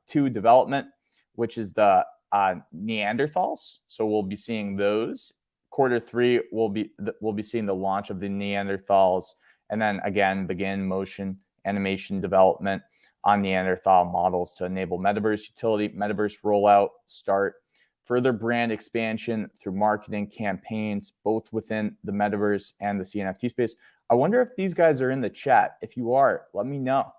2 development, which is the Neanderthals. So we'll be seeing those. Quarter 3, we'll be seeing the launch of the Neanderthals, and then again begin motion animation development on Neanderthal models to enable metaverse utility, metaverse rollout, start further brand expansion through marketing campaigns, both within the metaverse and the CNFT space. I wonder if these guys are in the chat. If you are, let me know.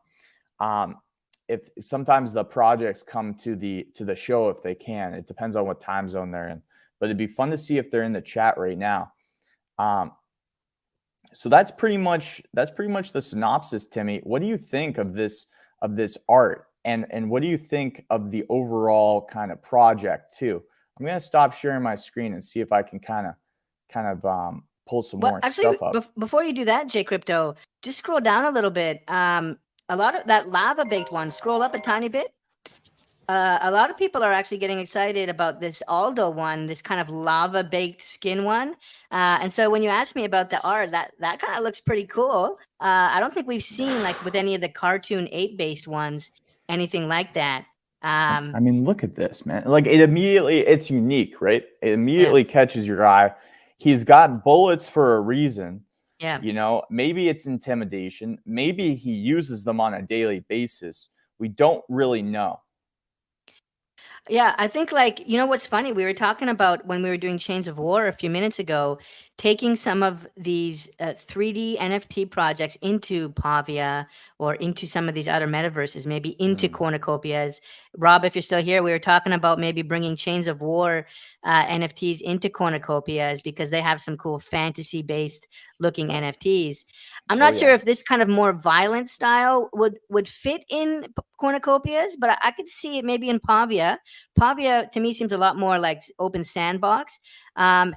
If sometimes the projects come to the show if they can. It depends on what time zone they're in, but it'd be fun to see if they're in the chat right now. So that's pretty much the synopsis, Timmy. What do you think of this art, and what do you think of the overall kind of project too? I'm gonna stop sharing my screen and see if I can kind of pull some more actually, stuff up. before you do that, J Crypto, just scroll down a little bit. A lot of that lava baked one. Scroll up a tiny bit. A lot of people are actually getting excited about this Aldo one, this kind of lava baked skin one. And so when you asked me about the art, that kind of looks pretty cool. I don't think we've seen like with any of the cartoon ape based ones anything like that. I mean, look at this, man. Like it's unique, right? It immediately catches your eye. He's got bullets for a reason. Yeah. Maybe it's intimidation. Maybe he uses them on a daily basis. We don't really know. Yeah, I think like, what's funny? We were talking about when we were doing Chains of War a few minutes ago, taking some of these 3D NFT projects into Pavia or into some of these other metaverses, maybe into cornucopias. Rob, if you're still here, we were talking about maybe bringing Chains of War NFTs into cornucopias because they have some cool fantasy-based looking NFTs. I'm Oh not sure yeah. if this kind of more violent style would fit in cornucopias, but I could see it maybe in Pavia. Pavia to me seems a lot more like open sandbox. And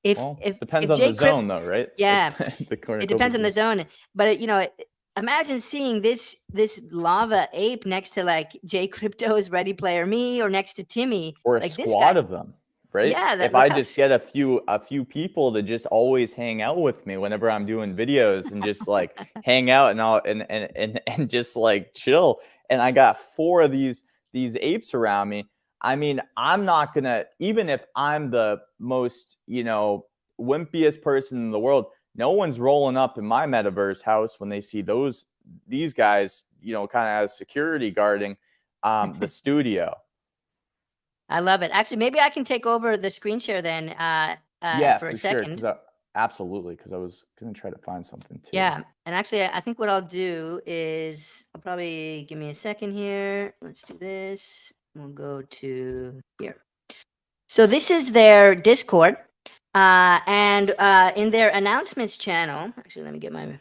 if Well, if depends if on the J Crypt, zone though, right? yeah, The it depends on the cornucopias zone. But imagine seeing this lava ape next to like J Crypto's Ready Player Me or next to Timmy, or a like this guy. squad of them, right? Yeah, that If look I how. just get a few people to just always hang out with me whenever I'm doing videos and just like hang out and all and just like chill, and I got four of these apes around me. I mean, I'm not gonna, even if I'm the most, wimpiest person in the world, no one's rolling up in my metaverse house when they see these guys, kind of as security guarding the studio. I love it. Actually, maybe I can take over the screen share then Yeah, for a for sure. second. Absolutely, because I was gonna try to find something too. Yeah, and actually, I think what I'll do is I'll probably give me a second here. Let's do this. We'll go to here. So this is their Discord, and in their announcements channel. Actually, let me get my.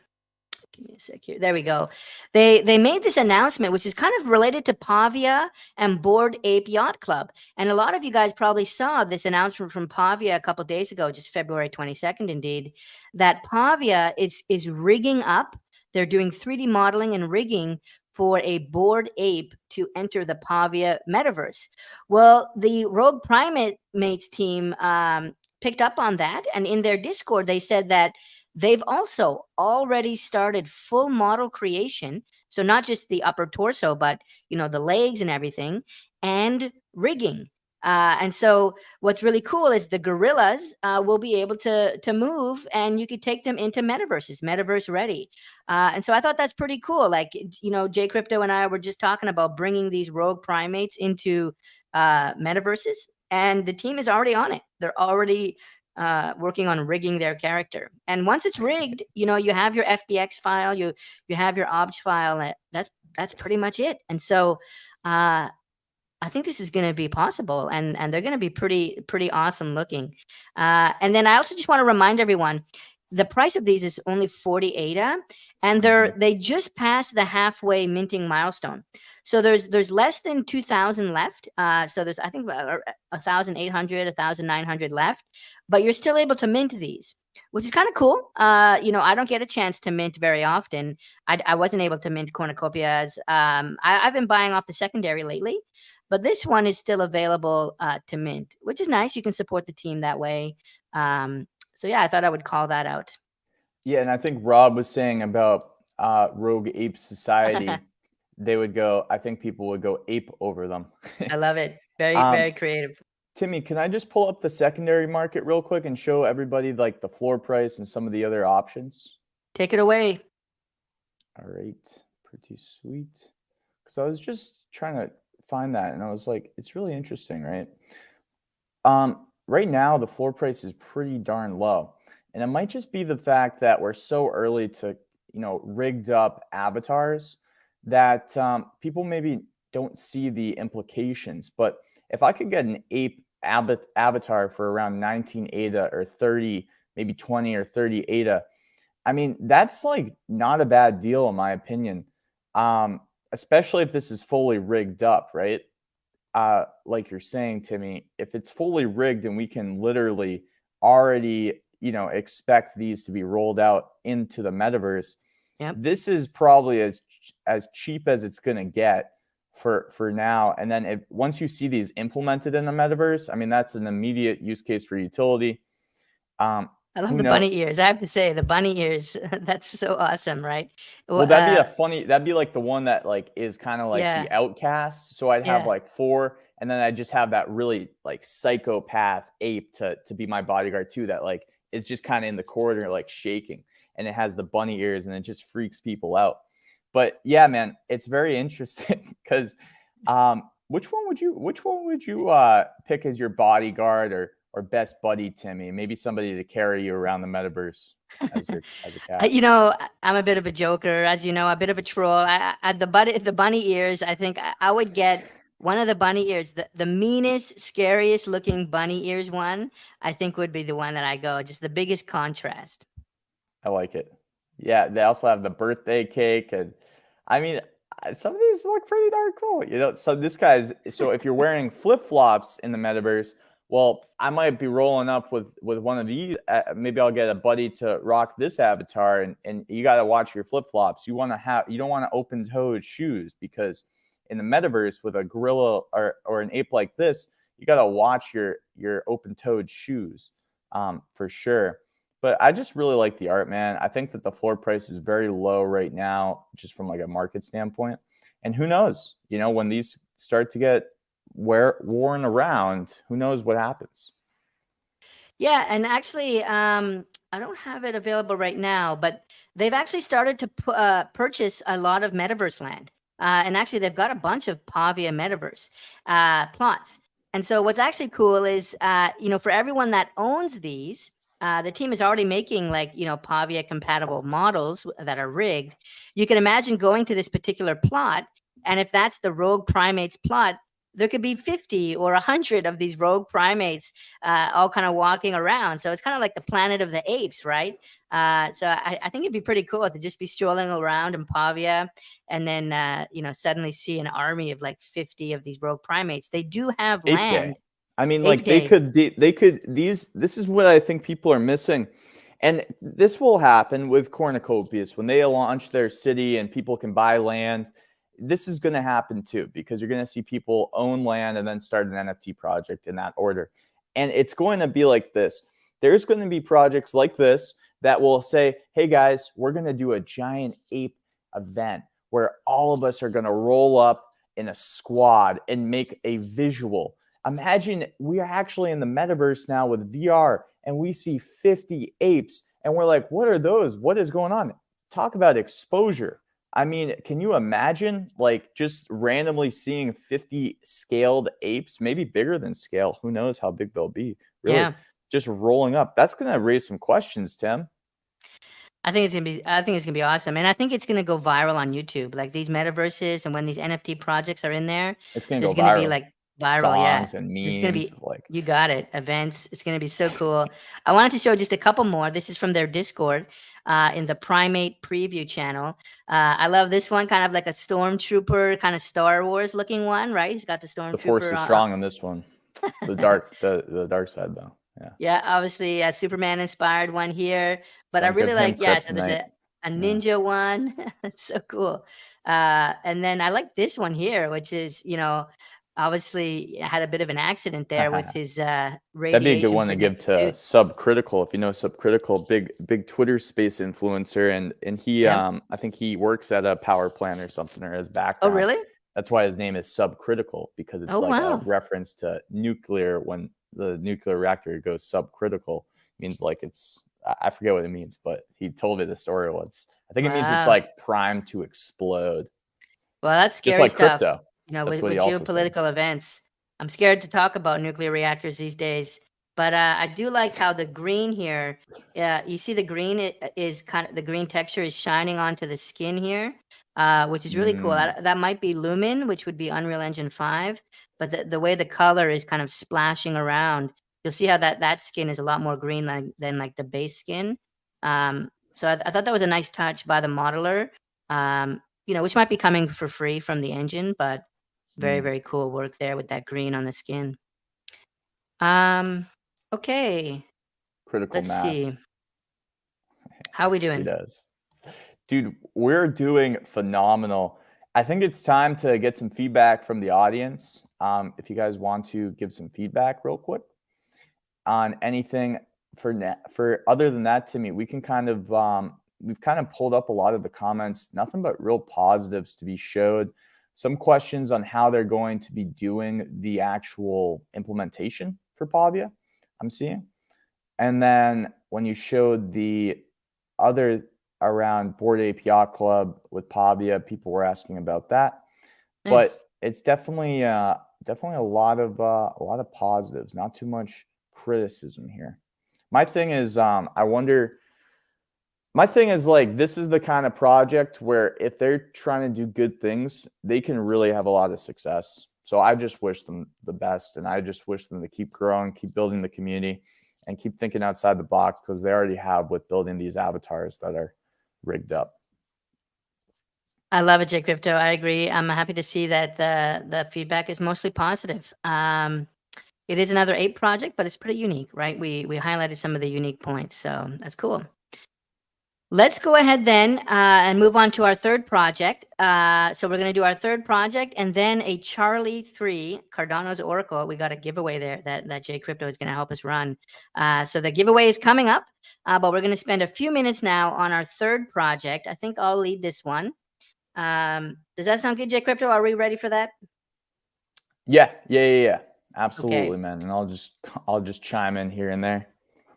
Give me a sec here. There we go. They made this announcement, which is kind of related to Pavia and Bored Ape Yacht Club. And a lot of you guys probably saw this announcement from Pavia a couple days ago, just February 22nd, indeed, that Pavia is rigging up. They're doing 3D modeling and rigging for a Bored Ape to enter the Pavia metaverse. Well, the Rogue Primate Mates team picked up on that, and in their Discord, they said that they've also already started full model creation. So not just the upper torso, but the legs and everything, and rigging. And so what's really cool is the gorillas will be able to move, and you could take them into metaverses, metaverse ready. And so I thought that's pretty cool. Like Jay Crypto and I were just talking about bringing these rogue primates into metaverses, and the team is already on it. They're already working on rigging their character. And once it's rigged, you have your FBX file, you have your obj file. That's pretty much it. And so I think this is going to be possible, and they're going to be pretty awesome looking. And then I also just want to remind everyone, the price of these is only 40 ADA, and they just passed the halfway minting milestone. So there's less than 2,000 left. So there's, I think, 1,800, 1,900 left, but you're still able to mint these, which is kind of cool. I don't get a chance to mint very often. I wasn't able to mint cornucopias. I've been buying off the secondary lately, but this one is still available to mint, which is nice. You can support the team that way. So yeah, I thought I would call that out. Yeah, and I think Rob was saying about Rogue Ape Society. I think people would go ape over them. I love it. Very, um, very creative. Timmy, can I just pull up the secondary market real quick and show everybody like the floor price and some of the other options? Take it away. All right, pretty sweet. Because I was just trying to find that, and I was like, it's really interesting, right? Right now the floor price is pretty darn low, and it might just be the fact that we're so early to, rigged up avatars that people maybe don't see the implications. But if I could get an ape avatar for around 19 ADA or 30, maybe 20 or 30 ADA, I mean, that's like not a bad deal in my opinion. Especially if this is fully rigged up, right? Like you're saying, Timmy, if it's fully rigged and we can literally already, expect these to be rolled out into the metaverse, this is probably as cheap as it's going to get for now. And then once you see these implemented in the metaverse, I mean, that's an immediate use case for utility. I love the bunny ears. I have to say, the bunny ears, that's so awesome, right? Well, that'd be like the one that like is kind of like Yeah. the outcast. So I'd have like 4, and then I just have that really like psychopath ape to be my bodyguard too, that like is just kind of in the corner like shaking, and it has the bunny ears, and it just freaks people out. But yeah, man, it's very interesting because Which one would you pick as your bodyguard or best buddy, Timmy? Maybe somebody to carry you around the metaverse as a cat. I'm a bit of a joker, as you know, a bit of a troll. The bunny ears, I think I would get one of the bunny ears, the meanest, scariest looking bunny ears one, I think would be the one that I go, just the biggest contrast. I like it. Yeah, they also have the birthday cake, and I mean, some of these look pretty darn cool. So if you're wearing flip flops in the metaverse, well, I might be rolling up with one of these. Maybe I'll get a buddy to rock this avatar, and you got to watch your flip flops. You don't want to open toed shoes, because in the metaverse with a gorilla or an ape like this, you got to watch your open toed shoes, for sure. But I just really like the art, man. I think that the floor price is very low right now, just from like a market standpoint. And who knows, when these start to get worn around, who knows what happens? Yeah, and actually, I don't have it available right now, but they've actually started to purchase a lot of metaverse land. And actually, they've got a bunch of Pavia metaverse plots. And so, what's actually cool is, for everyone that owns these, the team is already making Pavia compatible models that are rigged. You can imagine going to this particular plot, and if that's the Rogue Primates plot, there could be 50 or 100 of these rogue primates all kind of walking around. So it's kind of like the planet of the apes, right? So I think it'd be pretty cool to just be strolling around in Pavia and then, suddenly see an army of like 50 of these rogue primates. They do have Ape Day. land. I mean, Ape like they Day. could this is what I think people are missing. And this will happen with Cornucopias when they launch their city and people can buy land. This is going to happen too, because you're going to see people own land and then start an NFT project in that order. And it's going to be like this. There's going to be projects like this that will say, hey guys, we're going to do a giant ape event where all of us are going to roll up in a squad and make a visual. Imagine we are actually in the metaverse now with VR and we see 50 apes and we're like, what are those? What is going on? Talk about exposure. I mean, can you imagine like just randomly seeing 50 scaled apes, maybe bigger than scale? Who knows how big they'll be, really? Yeah. Just rolling up. That's going to raise some questions, Tim. I think it's gonna be awesome, and I think it's gonna go viral on YouTube. Like these metaverses, and when these NFT projects are in there, It's going to there's go gonna be viral. like viral. Yeah, Songs and there's gonna memes. be. Like, You got it. Events. It's gonna be so cool. I wanted to show just a couple more. This is from their Discord, in the Primate preview channel. I love this one, kind of like a stormtrooper, kind of Star Wars looking one, right? He's got the the force stormtrooper is on. strong on this one. The dark side, though. Yeah. Yeah, obviously a Superman inspired one here, but I Don't give really him like, yeah, so there's kryptonite. a Yeah. ninja one. It's so cool. And then I like this one here, which is, obviously had a bit of an accident there with his That'd be a good radiation one to give protected to suit. Subcritical. If you know Subcritical, big Twitter space influencer, and he Yep. I think he works at a power plant or something, or his Oh, background. really? That's why his name is Subcritical, because it's Oh, like a wow. reference to nuclear. When the nuclear reactor goes subcritical, means like I forget what it means, but he told me the story once. I think it means it's Wow. like primed to explode, Well, that's just scary like stuff. crypto. That's With, what he with also said. geopolitical events, I'm scared to talk about nuclear reactors these days. But I do like how the green here, you see the green is kind of the green texture is shining onto the skin here, which is really cool. Mm. That might be Lumen, which would be Unreal Engine 5. But the way the color is kind of splashing around, you'll see how that skin is a lot more green than like the base skin. So I thought that was a nice touch by the modeler. Which might be coming for free from the engine, but very, Mm. very cool work there with that green on the skin. Okay, Critical let's mass. see. How we He doing? does. Dude, we're doing phenomenal. I think it's time to get some feedback from the audience. If you guys want to give some feedback real quick on anything for other than that, Timmy, we can kind of we've kind of pulled up a lot of the comments, nothing but real positives to be showed. Some questions on how they're going to be doing the actual implementation for Pavia, I'm seeing. And then when you showed the other around Bored Ape Yacht Club with Pavia, people were asking about that. Nice. But it's definitely definitely a lot of positives, not too much criticism here. My thing is, I wonder. My thing is like this is the kind of project where if they're trying to do good things, they can really have a lot of success. So I just wish them the best, and I just wish them to keep growing, keep building the community, and keep thinking outside the box because they already have with building these avatars that are rigged up. I love it, J Crypto. I agree. I'm happy to see that the feedback is mostly positive. It is another ape project, but it's pretty unique, right? We highlighted some of the unique points, so that's cool. Let's go ahead then and move on to our third project. So we're going to do our third project and then a Charli3 Cardano's Oracle. We got a giveaway there that J Crypto is going to help us run. So the giveaway is coming up, but we're going to spend a few minutes now on our third project. I think I'll lead this one. Does that sound good, J Crypto? Are we ready for that? Yeah. Absolutely, Okay. man. And I'll just chime in here and there.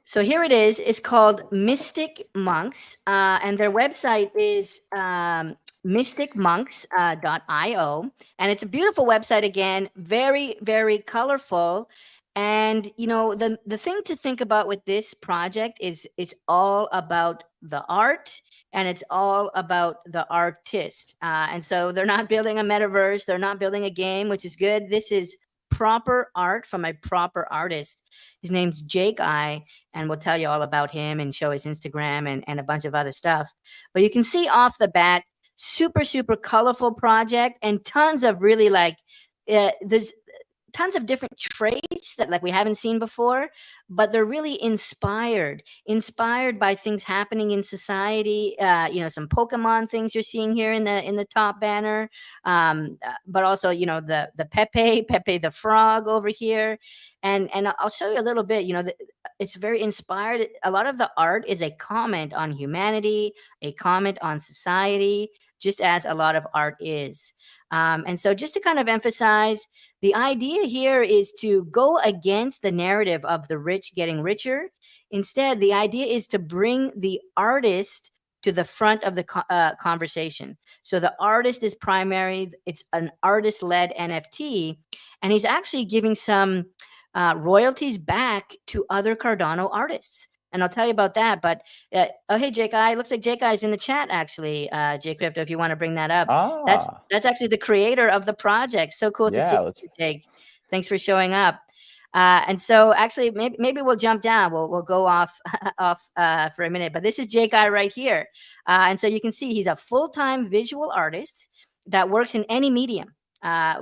So here it is. It's called Mystic Monks, and their website is mysticmonks.io, and it's a beautiful website again, very, very colorful. And you know, the thing to think about with this project is it's all about the art and it's all about the artist. And so they're not building a metaverse, they're not building a game, which is good. This is proper art from a proper artist. His name's Jake I, and we'll tell you all about him and show his Instagram and a bunch of other stuff. But you can see off the bat, super, super colorful project and tons of really like, there's tons of different traits that like we haven't seen before, but they're really inspired by things happening in society. You know, some Pokemon things you're seeing here in the top banner, but also you know the Pepe the frog over here, and I'll show you a little bit. You know, it's very inspired. A lot of the art is a comment on humanity, a comment on society, just as a lot of art is. And so just to kind of emphasize, the idea here is to go against the narrative of the rich getting richer. Instead, the idea is to bring the artist to the front of the conversation. So the artist is primary. It's an artist-led NFT, and he's actually giving some royalties back to other Cardano artists. And I'll tell you about that. But oh, hey, Jake I, looks like Jake I is in the chat actually. Jake Crypto, if you want to bring that up. That's actually the creator of the project. So cool to see you, Jake. Thanks for showing up. And so actually, maybe we'll jump down. We'll go off for a minute. But this is Jake I right here. And so you can see he's a full-time visual artist that works in any medium,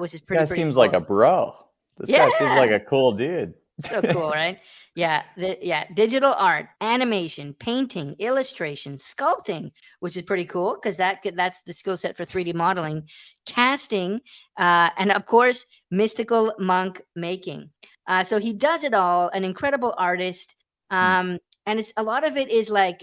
which is pretty seems cool. like a bro. This guy seems like a cool dude. So cool, right? Yeah, digital art, animation, painting, illustration, sculpting, which is pretty cool because that's the skill set for 3D modeling, casting, and of course, mystical monk making. So he does it all. An incredible artist, and it's a lot of it is like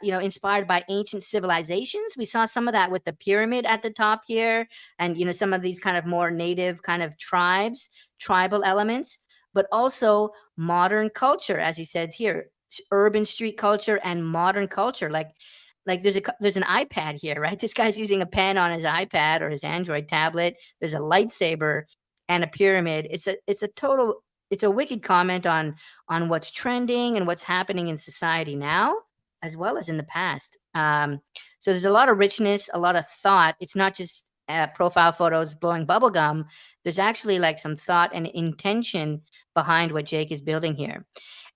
you know, inspired by ancient civilizations. We saw some of that with the pyramid at the top here, and you know, some of these kind of more native kind of tribal elements, but also modern culture, as he says here, urban street culture and modern culture. Like there's an iPad here, right? This guy's using a pen on his iPad or his Android tablet. There's a lightsaber and a pyramid. It's a wicked comment on what's trending and what's happening in society now, as well as in the past. So there's a lot of richness, a lot of thought. It's not just profile photos blowing bubblegum. There's actually like some thought and intention behind what Jake is building here.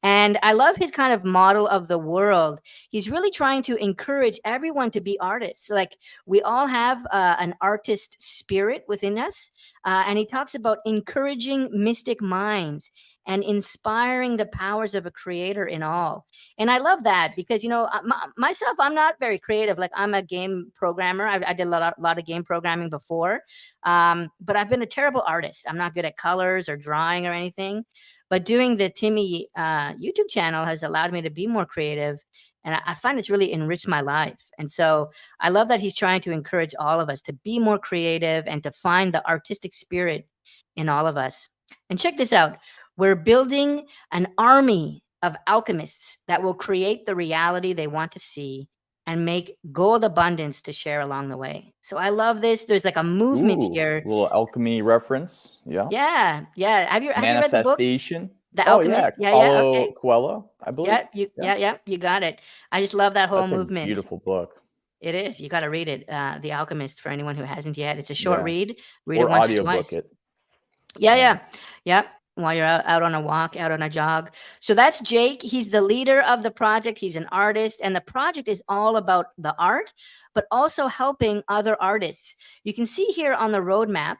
And I love his kind of model of the world. He's really trying to encourage everyone to be artists. Like we all have an artist spirit within us. And he talks about encouraging mystic minds and inspiring the powers of a creator in all. And I love that because, you know, myself, I'm not very creative. Like I'm a game programmer. I did a lot of game programming before, but I've been a terrible artist. I'm not good at colors or drawing or anything. But doing the Timmy YouTube channel has allowed me to be more creative. And I find it's really enriched my life. And so I love that he's trying to encourage all of us to be more creative and to find the artistic spirit in all of us. And check this out. We're building an army of alchemists that will create the reality they want to see and make gold abundance to share along the way. So I love this. There's like a movement Ooh, here. little alchemy reference. Yeah. Yeah. Have you read the book, Manifestation. The Oh yeah, Alchemist? Yeah. Paulo Okay. Coelho, I believe. Yeah. Yeah. You got it. I just love that whole That's a movement. beautiful book. It is. You got to read it. The Alchemist, for anyone who hasn't yet. It's a short Yeah. read. Read it Or once or audiobook twice. it. Yeah. Yep. While you're out on a walk, out on a jog. So that's Jake. He's the leader of the project. He's an artist, and the project is all about the art, but also helping other artists. You can see here on the roadmap.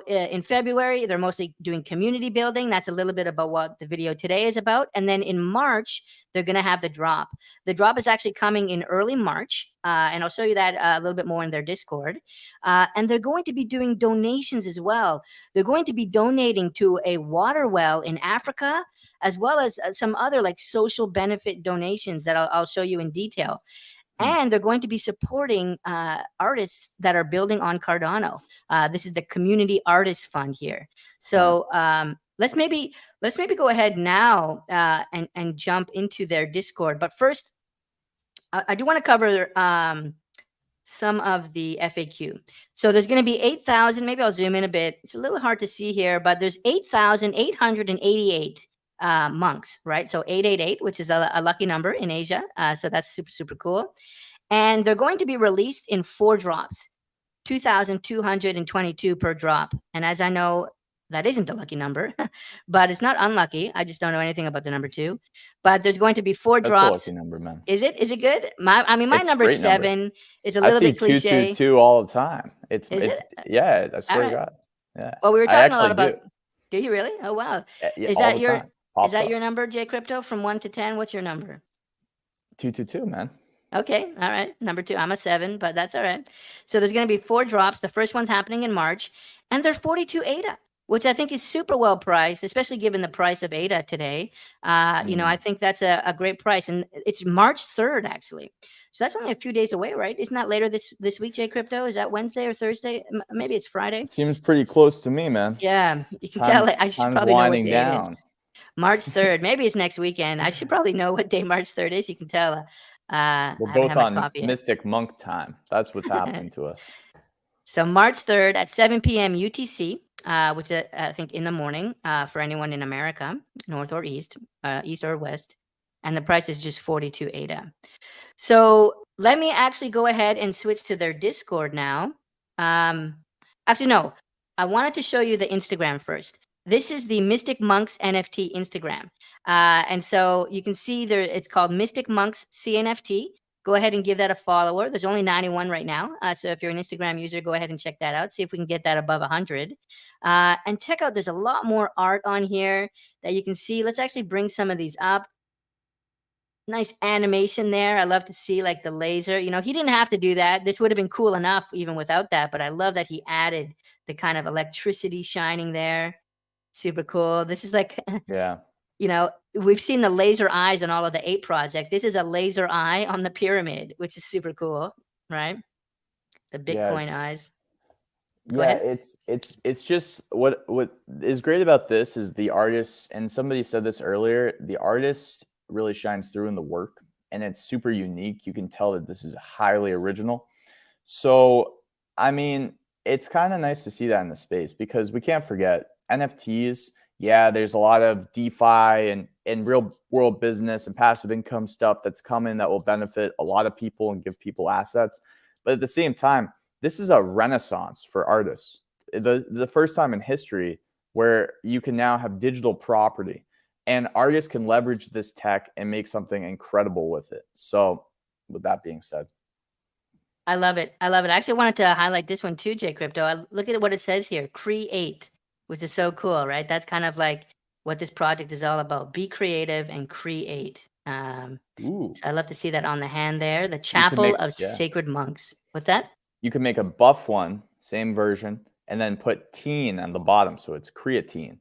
In February, they're mostly doing community building. That's a little bit about what the video today is about. And then in March, they're going to have the drop. The drop is actually coming in early March, and I'll show you that a little bit more in their Discord. And they're going to be doing donations as well. They're going to be donating to a water well in Africa, as well as some other like social benefit donations that I'll show you in detail. And they're going to be supporting artists that are building on Cardano. This is the Community Artist Fund here. So let's maybe go ahead now and jump into their Discord. But first, I do want to cover some of the FAQ. So there's going to be 8,000. Maybe I'll zoom in a bit. It's a little hard to see here, but there's 8,888 monks, right? So 888, which is a lucky number in Asia. So that's super, super cool. And they're going to be released in 4 drops, 2,222 per drop. And as I know, that isn't a lucky number, but it's not unlucky. I just don't know anything about the number 2. But there's going to be 4 That's drops. a lucky number, man. Is it? Is it good? My It's number is 7. Number. It's a little bit cliche. I see 222 all the time. It's yeah. I swear to God. Yeah. Well, we were talking a lot about. Do you really? Oh wow. Yeah, Is that your number, J Crypto? From 1 to 10, what's your number? 222, man. Okay, all right. Number 2. I'm a 7, but that's all right. So there's going to be 4 drops. The first one's happening in March, and they're 42 ADA, which I think is super well priced, especially given the price of ADA today. I think that's a great price, and it's March 3rd actually. So that's only a few days away, right? Isn't that later this week, J Crypto? Is that Wednesday or Thursday? Maybe it's Friday. It seems pretty close to me, man. Yeah, you can tell. I should probably know what day down. it is. March 3rd. Maybe it's next weekend. I should probably know what day March 3rd is. You can tell. We're both on Mystic Monk time. That's what's happening to us. So March 3rd at 7 p.m. UTC, which is, I think, in the morning for anyone in America, north or east, east or west. And the price is just 42 ADA. So let me actually go ahead and switch to their Discord now. Actually, no. I wanted to show you the Instagram first. This is the Mystic Monks NFT Instagram. And so you can see there, it's called Mystic Monks CNFT. Go ahead and give that a follower. There's only 91 right now. So if you're an Instagram user, go ahead and check that out. See if we can get that above 100. And check out, there's a lot more art on here that you can see. Let's actually bring some of these up. Nice animation there. I love to see like the laser. He didn't have to do that. This would have been cool enough even without that. But I love that he added the kind of electricity shining there. Super cool. This is like, yeah. We've seen the laser eyes on all of the Ape project. This is a laser eye on the pyramid, which is super cool, right? The Bitcoin eyes. Go ahead. It's just what is great about this is the artists, and somebody said this earlier, the artist really shines through in the work, and it's super unique. You can tell that this is highly original. So, I mean, it's kind of nice to see that in the space, because we can't forget NFTs. Yeah, there's a lot of DeFi and real world business and passive income stuff that's coming that will benefit a lot of people and give people assets. But at the same time, this is a renaissance for artists. The first time in history where you can now have digital property, and artists can leverage this tech and make something incredible with it. So with that being said, I love it. I actually wanted to highlight this one too, J Crypto. Look at what it says here, create, which is so cool, right? That's kind of like what this project is all about. Be creative and create. So I love to see that on the hand there. The Chapel of Sacred Monks. What's that? You can make a buff one, same version, and then put teen on the bottom. So it's creatine.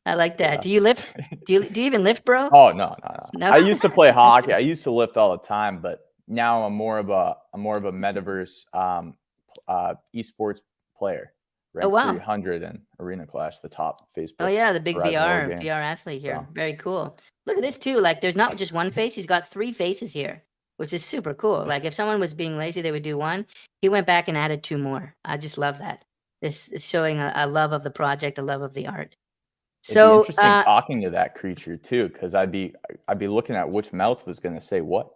I like that. Yeah. Do you lift? Do you even lift, bro? Oh, no. I used to play hockey. I used to lift all the time, but now I'm more of a metaverse esports player. ranked wow. 300 in Arena Clash, the top Oh Facebook yeah, the big Horizon World VR game. athlete here. So Very cool. Look at this too. Like there's not just one face, he's got 3 faces here, which is super cool. Like if someone was being lazy, they would do one. He went back and added 2 more. I just love that. This is showing a love of the project, a love of the art. it'd be So interesting talking to that creature too, because I'd be looking at which mouth was going to say what.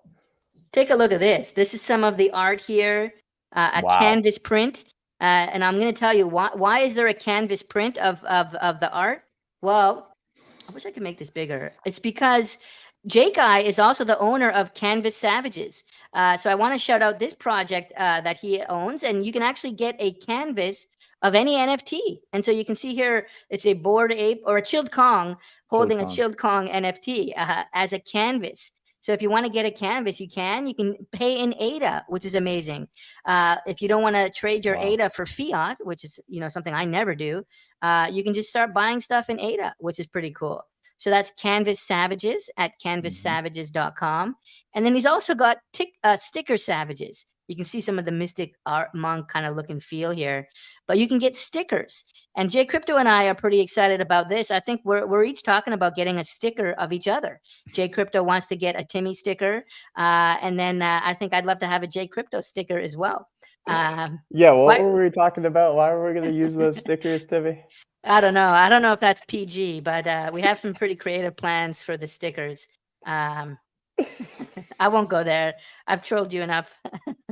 take a look at this. This is some of the art here, a Wow. canvas print. And I'm going to tell you why is there a canvas print of the art? Well, I wish I could make this bigger. It's because Jake is also the owner of Canvas Savages. So I want to shout out this project that he owns, and you can actually get a canvas of any NFT. And so you can see here, it's a Bored Ape or a Chilled Kong holding a Chilled Kong NFT as a canvas. So if you want to get a canvas, you can pay in ADA, which is amazing. If you don't want to trade your ADA for fiat, which is, something I never do, you can just start buying stuff in ADA, which is pretty cool. So that's Canvas Savages at canvassavages.com. And then he's also got sticker savages. You can see some of the mystic art monk kind of look and feel here, but you can get stickers. And Jay Crypto and I are pretty excited about this. I think we're each talking about getting a sticker of each other. Jay Crypto wants to get a Timmy sticker. And then I think I'd love to have a Jay Crypto sticker as well. Yeah, what were we talking about? Why were we going to use those stickers, Timmy? I don't know. I don't know if that's PG, but we have some pretty creative plans for the stickers. I won't go there. I've trolled you enough.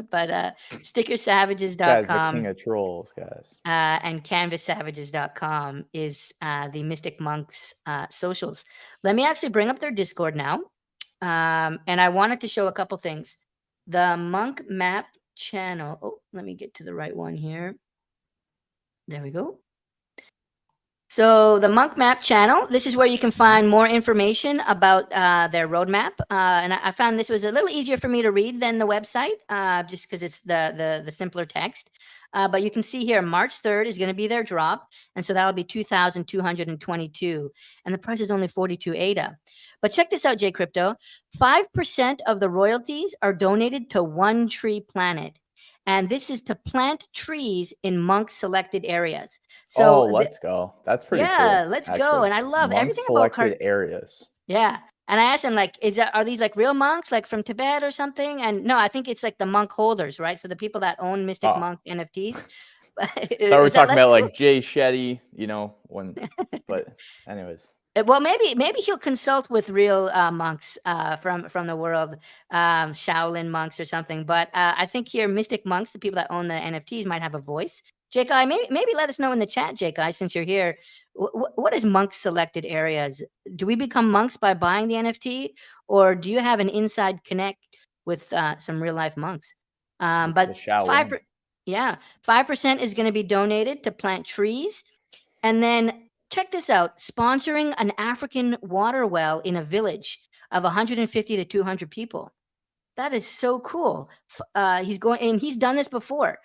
But stickersavages.com. Guys, the king of trolls, guys. And canvassavages.com is the Mystic Monks socials. Let me actually bring up their Discord now. And I wanted to show a couple things. The Monk Map channel. Oh, let me get to the right one here. There we go. So the Monk Map channel, this is where you can find more information about their roadmap. And I found this was a little easier for me to read than the website, just because it's the simpler text. But you can see here, March 3rd is going to be their drop. And so that'll be 2,222. And the price is only 42 ADA. But check this out, Jay Crypto. 5% of the royalties are donated to One Tree Planet. And this is to plant trees in monk selected areas. So let's go. That's pretty cool. Yeah, let's go. And I love everything about selected areas. Yeah. And I asked him, like, are these like real monks, like from Tibet or something? And no, I think it's like the monk holders, right? So the people that own Mystic Monk NFTs. So we're talking about like Jay Shetty, but anyways. Well, maybe he'll consult with real monks from the world, Shaolin monks or something. But I think here, Mystic Monks, the people that own the NFTs, might have a voice. Jake, maybe let us know in the chat, Jake, since you're here. What is monk selected areas? Do we become monks by buying the NFT, or do you have an inside connect with some real life monks? But 5% is going to be donated to plant trees, and then check this out: sponsoring an African water well in a village of 150 to 200 people. That is so cool. He's done this before.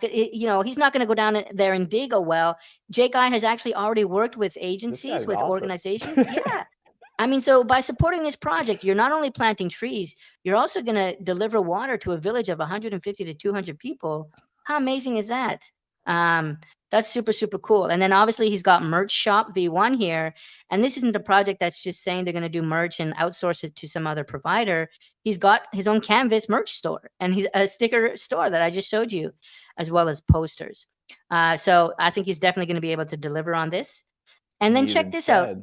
He's not going to go down there and dig a well. Jake has actually already worked with agencies, with organizations. Yeah. I mean, so by supporting this project, you're not only planting trees, you're also going to deliver water to a village of 150 to 200 people. How amazing is that? That's super, super cool. And then obviously he's got Merch Shop V1 here. And this isn't a project that's just saying they're going to do merch and outsource it to some other provider. He's got his own Canvas merch store, and he's a sticker store that I just showed you, as well as posters. So I think he's definitely going to be able to deliver on this. And then check this out.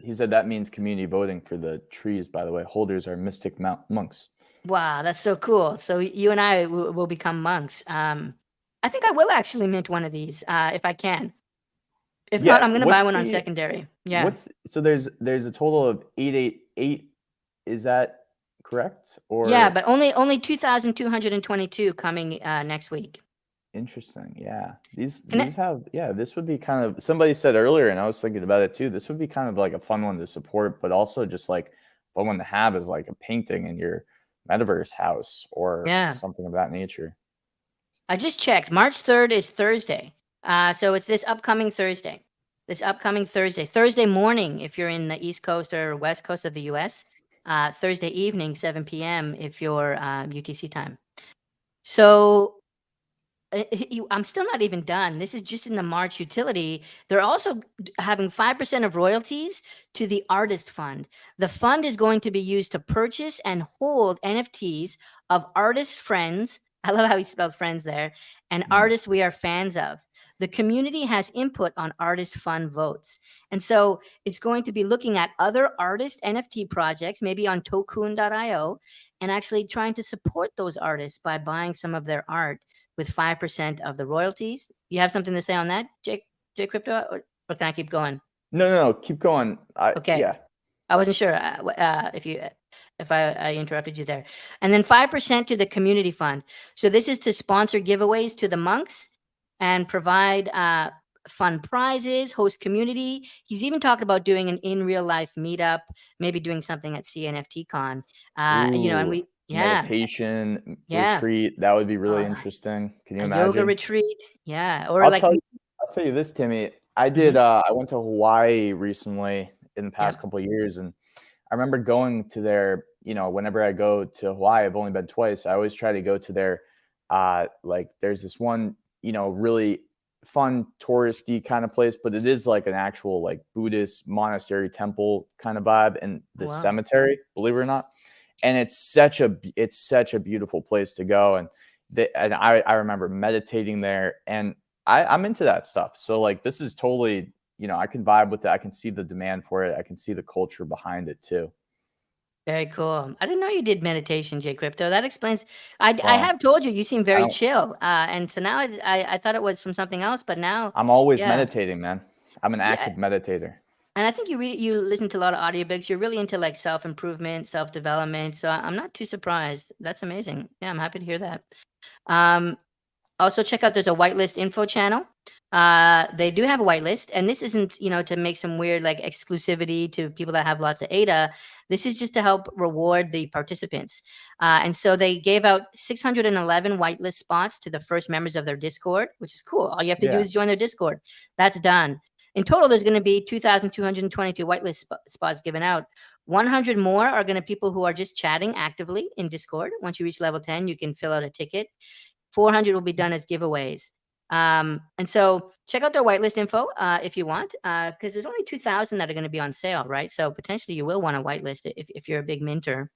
He said that means community voting for the trees, by the way. Holders are Mystic Monks. Wow, that's so cool. So you and I will become monks. I think I will actually mint one of these if I can. If not, I'm going to buy one on secondary. Yeah. So there's a total of 888. Is that correct? Or yeah, but only 2,222 coming next week. Interesting. Yeah. These have, this would be kind of, somebody said earlier, and I was thinking about it too, this would be kind of like a fun one to support, but also just like fun one to have is like a painting in your metaverse house or something of that nature. I just checked. March 3rd is Thursday. So it's this upcoming Thursday. Thursday morning, if you're in the East Coast or West Coast of the US. Thursday evening, 7 p.m. if you're UTC time. So I'm still not even done. This is just in the March utility. They're also having 5% of royalties to the artist fund. The fund is going to be used to purchase and hold NFTs of artist friends. I love how he spelled friends there, and artists we are fans of. The community has input on artist fund votes. And so it's going to be looking at other artist NFT projects, maybe on Tokun.io, and actually trying to support those artists by buying some of their art with 5% of the royalties. You have something to say on that, Jake Crypto, or can I keep going? No, keep going. Okay. Yeah. I wasn't sure if I interrupted you there. And then 5% to the community fund. So this is to sponsor giveaways to the monks and provide fun prizes, host community. He's even talked about doing an in real life meetup, maybe doing something at CNFTCon. And Ooh, meditation yeah, retreat. That would be really interesting. Can you a yoga imagine? retreat. Yeah. Or I'll like, tell you, I'll tell you this, Timmy. I did. I went to Hawaii recently in the past couple of years, and I remember going to their. Whenever I go to Hawaii, I've only been twice. I always try to go to their. Like, there's this one, really fun touristy kind of place, but it is like an actual like Buddhist monastery temple kind of vibe, and the cemetery, believe it or not. And it's such a beautiful place to go, and I remember meditating there, and I'm into that stuff. So like, this is totally, I can vibe with it. I can see the demand for it. I can see the culture behind it too. Very cool. I didn't know you did meditation, J Crypto. That explains. I Well, have told you seem I very don't, chill, and so now I thought it was from something else, but now, I'm always yeah, meditating, man. I'm an yeah. active meditator. And I think you listen to a lot of audiobooks. You're really into like self improvement, self development. So I'm not too surprised. That's amazing. Yeah, I'm happy to hear that. Um, Also, check out there's a whitelist info channel. They do have a whitelist, and this isn't, to make some weird like exclusivity to people that have lots of ADA. This is just to help reward the participants. And so they gave out 611 whitelist spots to the first members of their Discord, which is cool. All you have to do Yeah. is join their Discord. That's done. In total, there's going to be 2,222 whitelist spots given out. 100 more are going to people who are just chatting actively in Discord. Once you reach level 10, you can fill out a ticket. 400 will be done as giveaways. And so check out their whitelist info if you want, because there's only 2,000 that are going to be on sale, right? So potentially you will want to whitelist it if you're a big minter.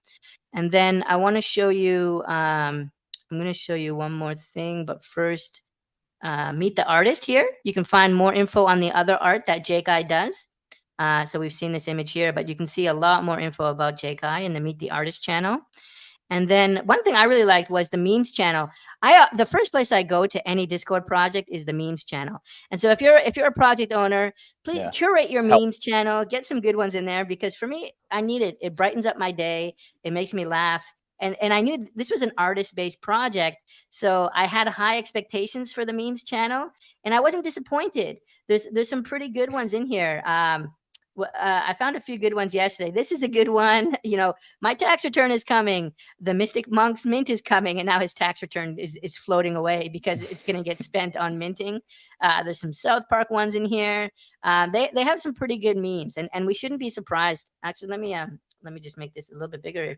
And then I want to show you, I'm going to show you one more thing, but first, meet the artist here. You can find more info on the other art that Jake I does. So we've seen this image here, but you can see a lot more info about Jake I in the Meet the Artist channel. And then one thing I really liked was the memes channel. The first place I go to any Discord project is the memes channel. And so if you're a project owner, please curate your memes channel, get some good ones in there, because for me, I need it. It brightens up my day. It makes me laugh. And I knew this was an artist-based project, so I had high expectations for the memes channel, and I wasn't disappointed. There's some pretty good ones in here. I found a few good ones yesterday. This is a good one. My tax return is coming. The Mystic Monk's mint is coming, and now his tax return is floating away because it's going to get spent on minting. There's some South Park ones in here. They have some pretty good memes, and we shouldn't be surprised. Actually, let me just make this a little bit bigger.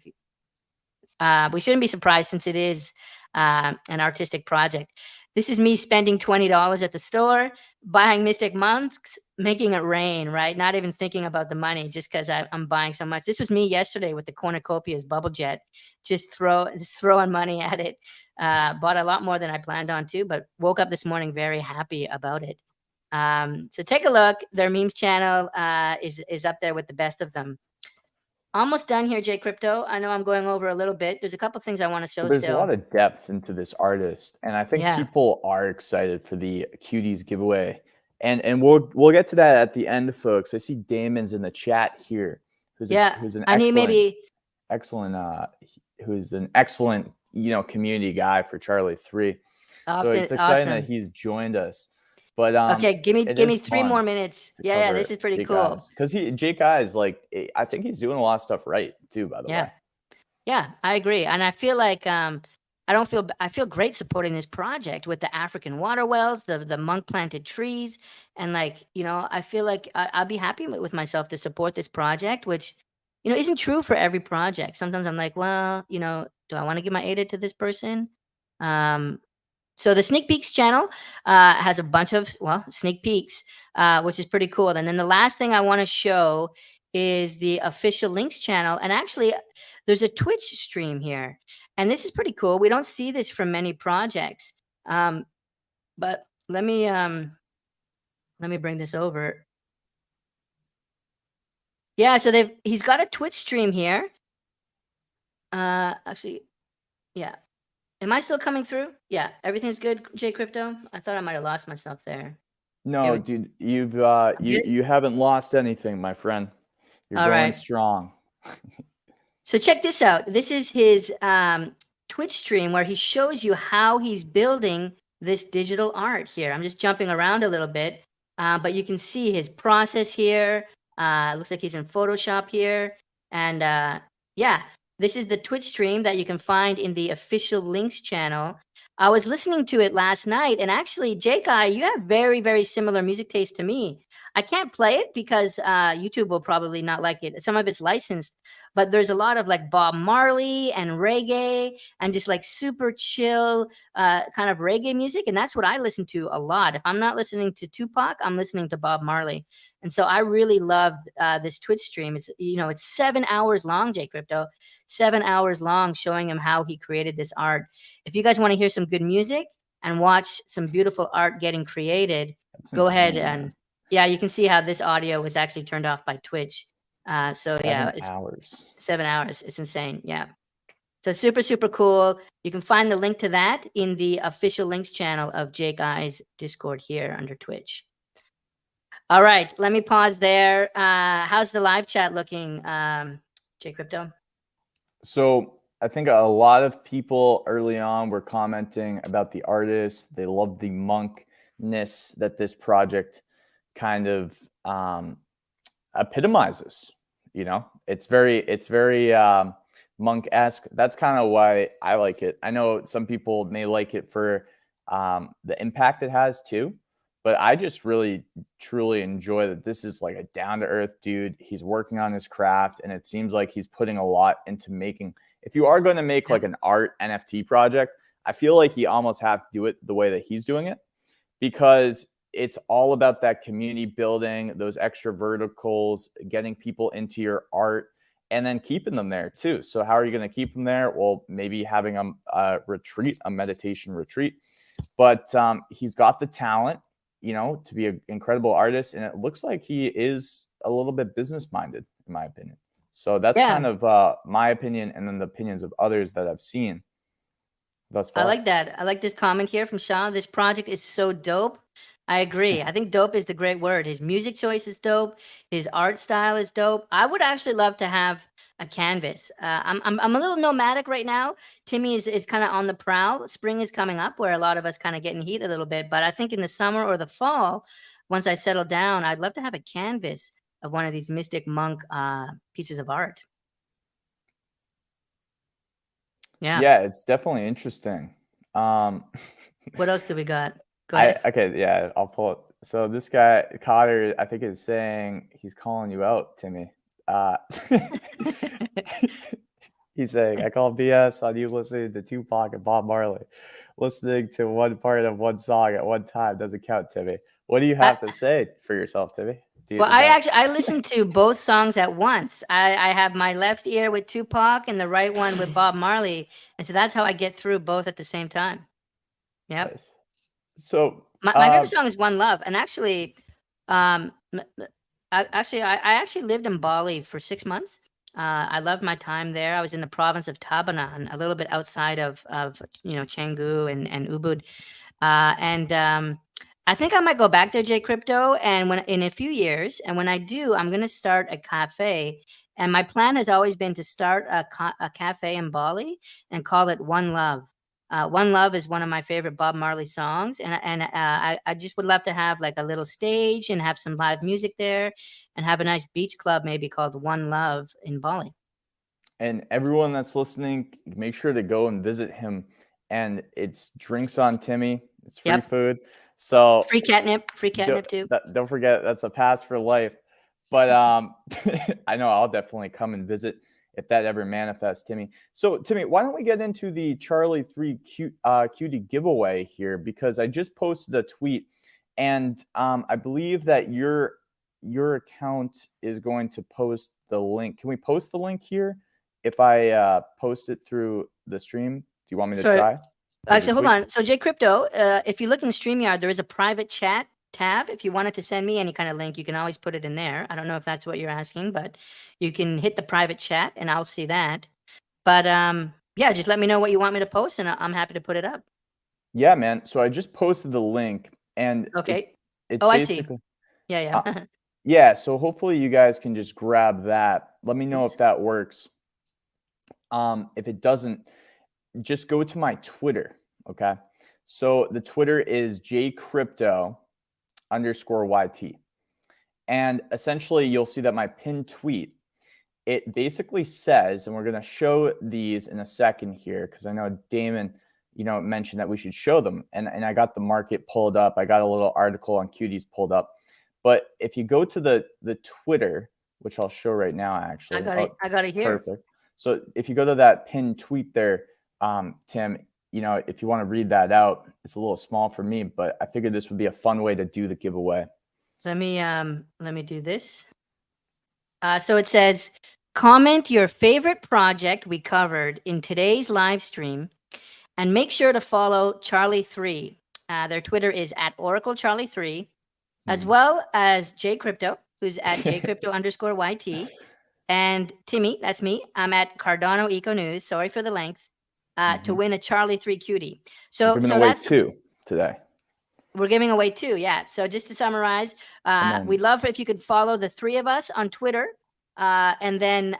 We shouldn't be surprised since it is an artistic project. This is me spending $20 at the store, buying Mystic Monks, making it rain, right? Not even thinking about the money, just because I'm buying so much. This was me yesterday with the Cornucopia's Bubble Jet, just throwing money at it. Bought a lot more than I planned on to, but woke up this morning very happy about it. So take a look. Their memes channel is up there with the best of them. Almost done here, J Crypto. I know I'm going over a little bit. There's a couple things I want to show There's still. a lot of depth into this artist, and I think people are excited for the Cuties giveaway. And we'll get to that at the end, folks. I see Damon's in the chat here, who's an excellent community guy for Charli3. So it's exciting that he's joined us. But okay, give me 3 more minutes. Yeah, this is pretty cool. Because Jake I is like, I think he's doing a lot of stuff right too, by the way. Yeah, I agree. And I feel like I feel great supporting this project with the African water wells, the monk planted trees, and I feel like I'll be happy with myself to support this project, which isn't true for every project. Sometimes I'm like, well, do I want to give my ADA to this person? So the sneak peeks channel has a bunch of sneak peeks, which is pretty cool. And then the last thing I want to show is the official links channel. And actually, there's a Twitch stream here, and this is pretty cool. We don't see this from many projects, but let me bring this over. Yeah, so he's got a Twitch stream here. Actually, yeah. Am I still coming through? Yeah, everything's good, J Crypto. I thought I might have lost myself there. No, dude, you haven't lost anything, my friend. You're All going right. strong. So check this out. This is his Twitch stream where he shows you how he's building this digital art here. I'm just jumping around a little bit, but you can see his process here. It looks like he's in Photoshop here. And yeah, this is the Twitch stream that you can find in the official links channel. I was listening to it last night, and actually, Jake, you have very, very similar music taste to me. I can't play it because YouTube will probably not like it. Some of it's licensed, but there's a lot of like Bob Marley and reggae and just like super chill kind of reggae music. And that's what I listen to a lot. If I'm not listening to Tupac, I'm listening to Bob Marley. And so I really love this Twitch stream. It's, it's 7 hours long, J Crypto, 7 hours long, showing him how he created this art. If you guys want to hear some good music and watch some beautiful art getting created, go ahead and yeah, you can see how this audio was actually turned off by Twitch. So yeah, it's 7 hours. It's insane. Yeah. So super, super cool. You can find the link to that in the official links channel of Jake I's Discord here under Twitch. All right, let me pause there. How's the live chat looking, J Crypto? So I think a lot of people early on were commenting about the artist. They loved the monkness that this project kind of epitomizes. It's very monk-esque. That's kind of why I like it. I know some people may like it for the impact it has too, but I just really truly enjoy that this is like a down-to-earth dude. He's working on his craft, and it seems like he's putting a lot into making. If you are going to make like an art NFT project, I feel like you almost have to do it the way that he's doing it, because it's all about that community building, those extra verticals, getting people into your art, and then keeping them there too. So how are you going to keep them there? Well, maybe having a retreat, a meditation retreat. But he's got the talent, to be an incredible artist. And it looks like he is a little bit business-minded, in my opinion. So that's kind of my opinion, and then the opinions of others that I've seen thus far. I like that. I like this comment here from Sean. This project is so dope. I agree. I think dope is the great word. His music choice is dope. His art style is dope. I would actually love to have a canvas. I'm a little nomadic right now. Timmy is kind of on the prowl. Spring is coming up, where a lot of us kind of get in heat a little bit. But I think in the summer or the fall, once I settle down, I'd love to have a canvas of one of these Mystic Monk pieces of art. Yeah, it's definitely interesting. What else do we got? Go ahead. Okay, yeah, I'll pull it. So this guy, Cotter, I think is saying he's calling you out, Timmy. He's saying, I call BS on you listening to Tupac and Bob Marley. Listening to one part of one song at one time doesn't count, Timmy. What do you have to say for yourself, Timmy? Well, I listened to both songs at once. I have my left ear with Tupac and the right one with Bob Marley. And so that's how I get through both at the same time. Yep. Nice. So my favorite song is One Love. And actually, I actually lived in Bali for 6 months. I loved my time there. I was in the province of Tabanan, a little bit outside of Canggu and Ubud. I think I might go back there, J Crypto, and in a few years, and when I do, I'm going to start a cafe. And my plan has always been to start a cafe in Bali and call it One Love. One Love is one of my favorite Bob Marley songs, and I just would love to have like a little stage and have some live music there, and have a nice beach club maybe called One Love in Bali. And everyone that's listening, make sure to go and visit him. And it's drinks on Timmy. It's free food. So free catnip too. Don't forget, that's a pass for life. But I know I'll definitely come and visit. if that ever manifests, Timmy. So, Timmy, why don't we get into the Charli3 Cutie giveaway here? Because I just posted a tweet, and I believe that your account is going to post the link. Can we post the link here if I post it through the stream? Do you want me to try? Actually, hold on. So, Jay Crypto, if you look in StreamYard, there is a private chat tab. If you wanted to send me any kind of link, you can always put it in there. I don't know if that's what you're asking, but you can hit the private chat and I'll see that. But yeah, just let me know what you want me to post and I'm happy to put it up. Yeah, man. So I just posted the link, and Okay. it's I see. basically Yeah. yeah. So hopefully you guys can just grab that. Let me know Oops. if that works. If it doesn't, just go to my Twitter. Okay. So the Twitter is jcrypto_YT. And essentially you'll see that my pinned tweet, it basically says, and we're going to show these in a second here, because I know Damon, mentioned that we should show them. And I got the market pulled up. I got a little article on cuties pulled up. But if you go to the Twitter, which I'll show right now, actually. I got it here. Perfect. So if you go to that pinned tweet there, Tim, if you want to read that out, it's a little small for me, but I figured this would be a fun way to do the giveaway. Let me do this. So it says, comment your favorite project we covered in today's live stream, and make sure to follow Charli3. Their Twitter is @OracleCharli3, as well as Jay Crypto, who's at jcrypto_YT. And Timmy, that's me. I'm at Cardano Eco News. Sorry for the length. To win a Charli3 cutie. So we're giving away 2 today. We're giving away 2, yeah. So just to summarize, we'd love if you could follow the 3 of us on Twitter, and then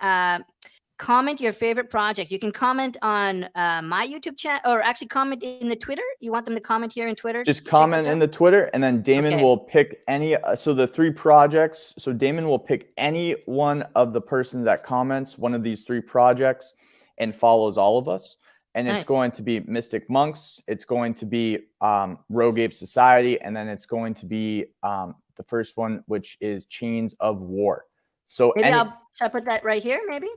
comment your favorite project. You can comment on my YouTube channel, or actually comment in the Twitter. You want them to comment here in Twitter? Just comment in the Twitter, and then Damon will pick any. So the 3 projects. So Damon will pick any one of the person that comments one of these 3 projects and follows all of us. And it's going to be Mystic Monks. It's going to be Rogue Ape Society. And then it's going to be the first one, which is Chains of War. So maybe should I put that right here, maybe?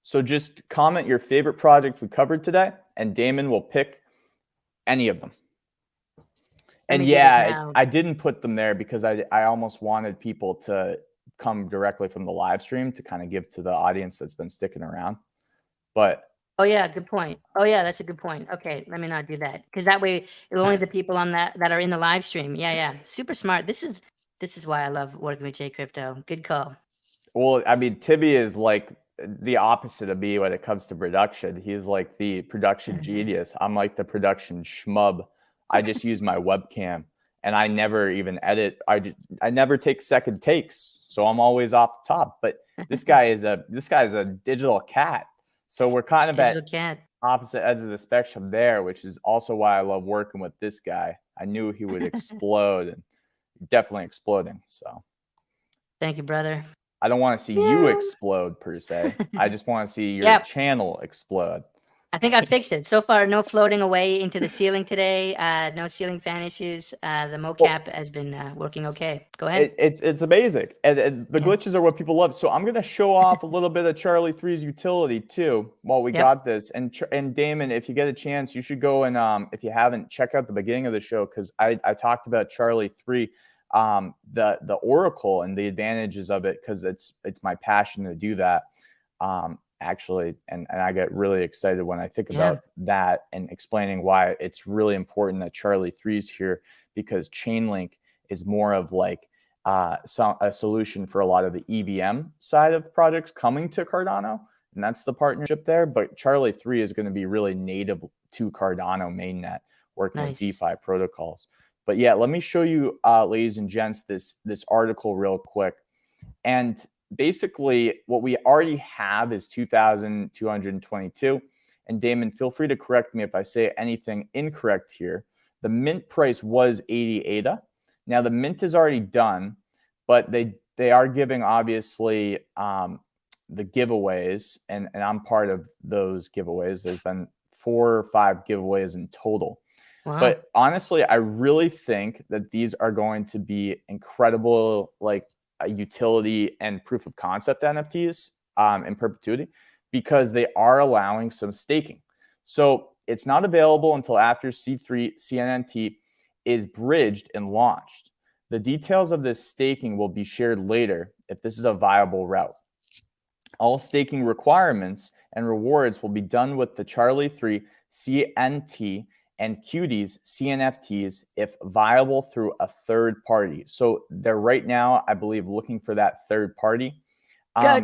So just comment your favorite project we covered today, and Damon will pick any of them. And yeah, I didn't put them there because I almost wanted people to come directly from the live stream to kind of give to the audience that's been sticking around. But oh yeah, good point. Oh yeah, that's a good point. Okay, let me not do that, because that way only the people on that are in the live stream. Yeah, super smart. This is why I love working with Jay Crypto. Good call. Well, I mean, Tibby is like the opposite of me when it comes to production. He's like the production genius. I'm like the production schmub. I just use my webcam, and I never even edit. I never take second takes, so I'm always off the top. But this guy is a digital cat. So we're kind of at opposite ends of the spectrum there, which is also why I love working with this guy. I knew he would explode, and definitely exploding. So thank you, brother. I don't want to see you explode per se. I just want to see your channel explode. I think I fixed it. So far, no floating away into the ceiling today. No ceiling fan issues. The mocap has been working okay. Go ahead. It's amazing. And the glitches are what people love. So I'm going to show off a little bit of Charli3's utility too while we got this. And Damon, if you get a chance, you should go and if you haven't, check out the beginning of the show, because I talked about Charli3, the Oracle and the advantages of it, because it's my passion to do that. Actually, and I get really excited when I think about that, and explaining why it's really important that Charli3's here, because Chainlink is more of like a solution for a lot of the EVM side of projects coming to Cardano, and that's the partnership there. But Charli3 is going to be really native to Cardano mainnet, working with DeFi protocols. But yeah, let me show you, ladies and gents, this article real quick. And basically, what we already have is 2,222. And Damon, feel free to correct me if I say anything incorrect here. The mint price was 80 ADA. Now, the mint is already done, but they are giving, obviously, the giveaways. And I'm part of those giveaways. There's been 4 or 5 giveaways in total. Wow. But honestly, I really think that these are going to be incredible, like, utility and proof of concept NFTs in perpetuity, because they are allowing some staking. So it's not available until after C3 CNNT is bridged and launched. The details of this staking will be shared later if this is a viable route. All staking requirements and rewards will be done with the Charli3 CNT and Cuties CNFTs if viable through a third party. So they're right now, I believe, looking for that third party.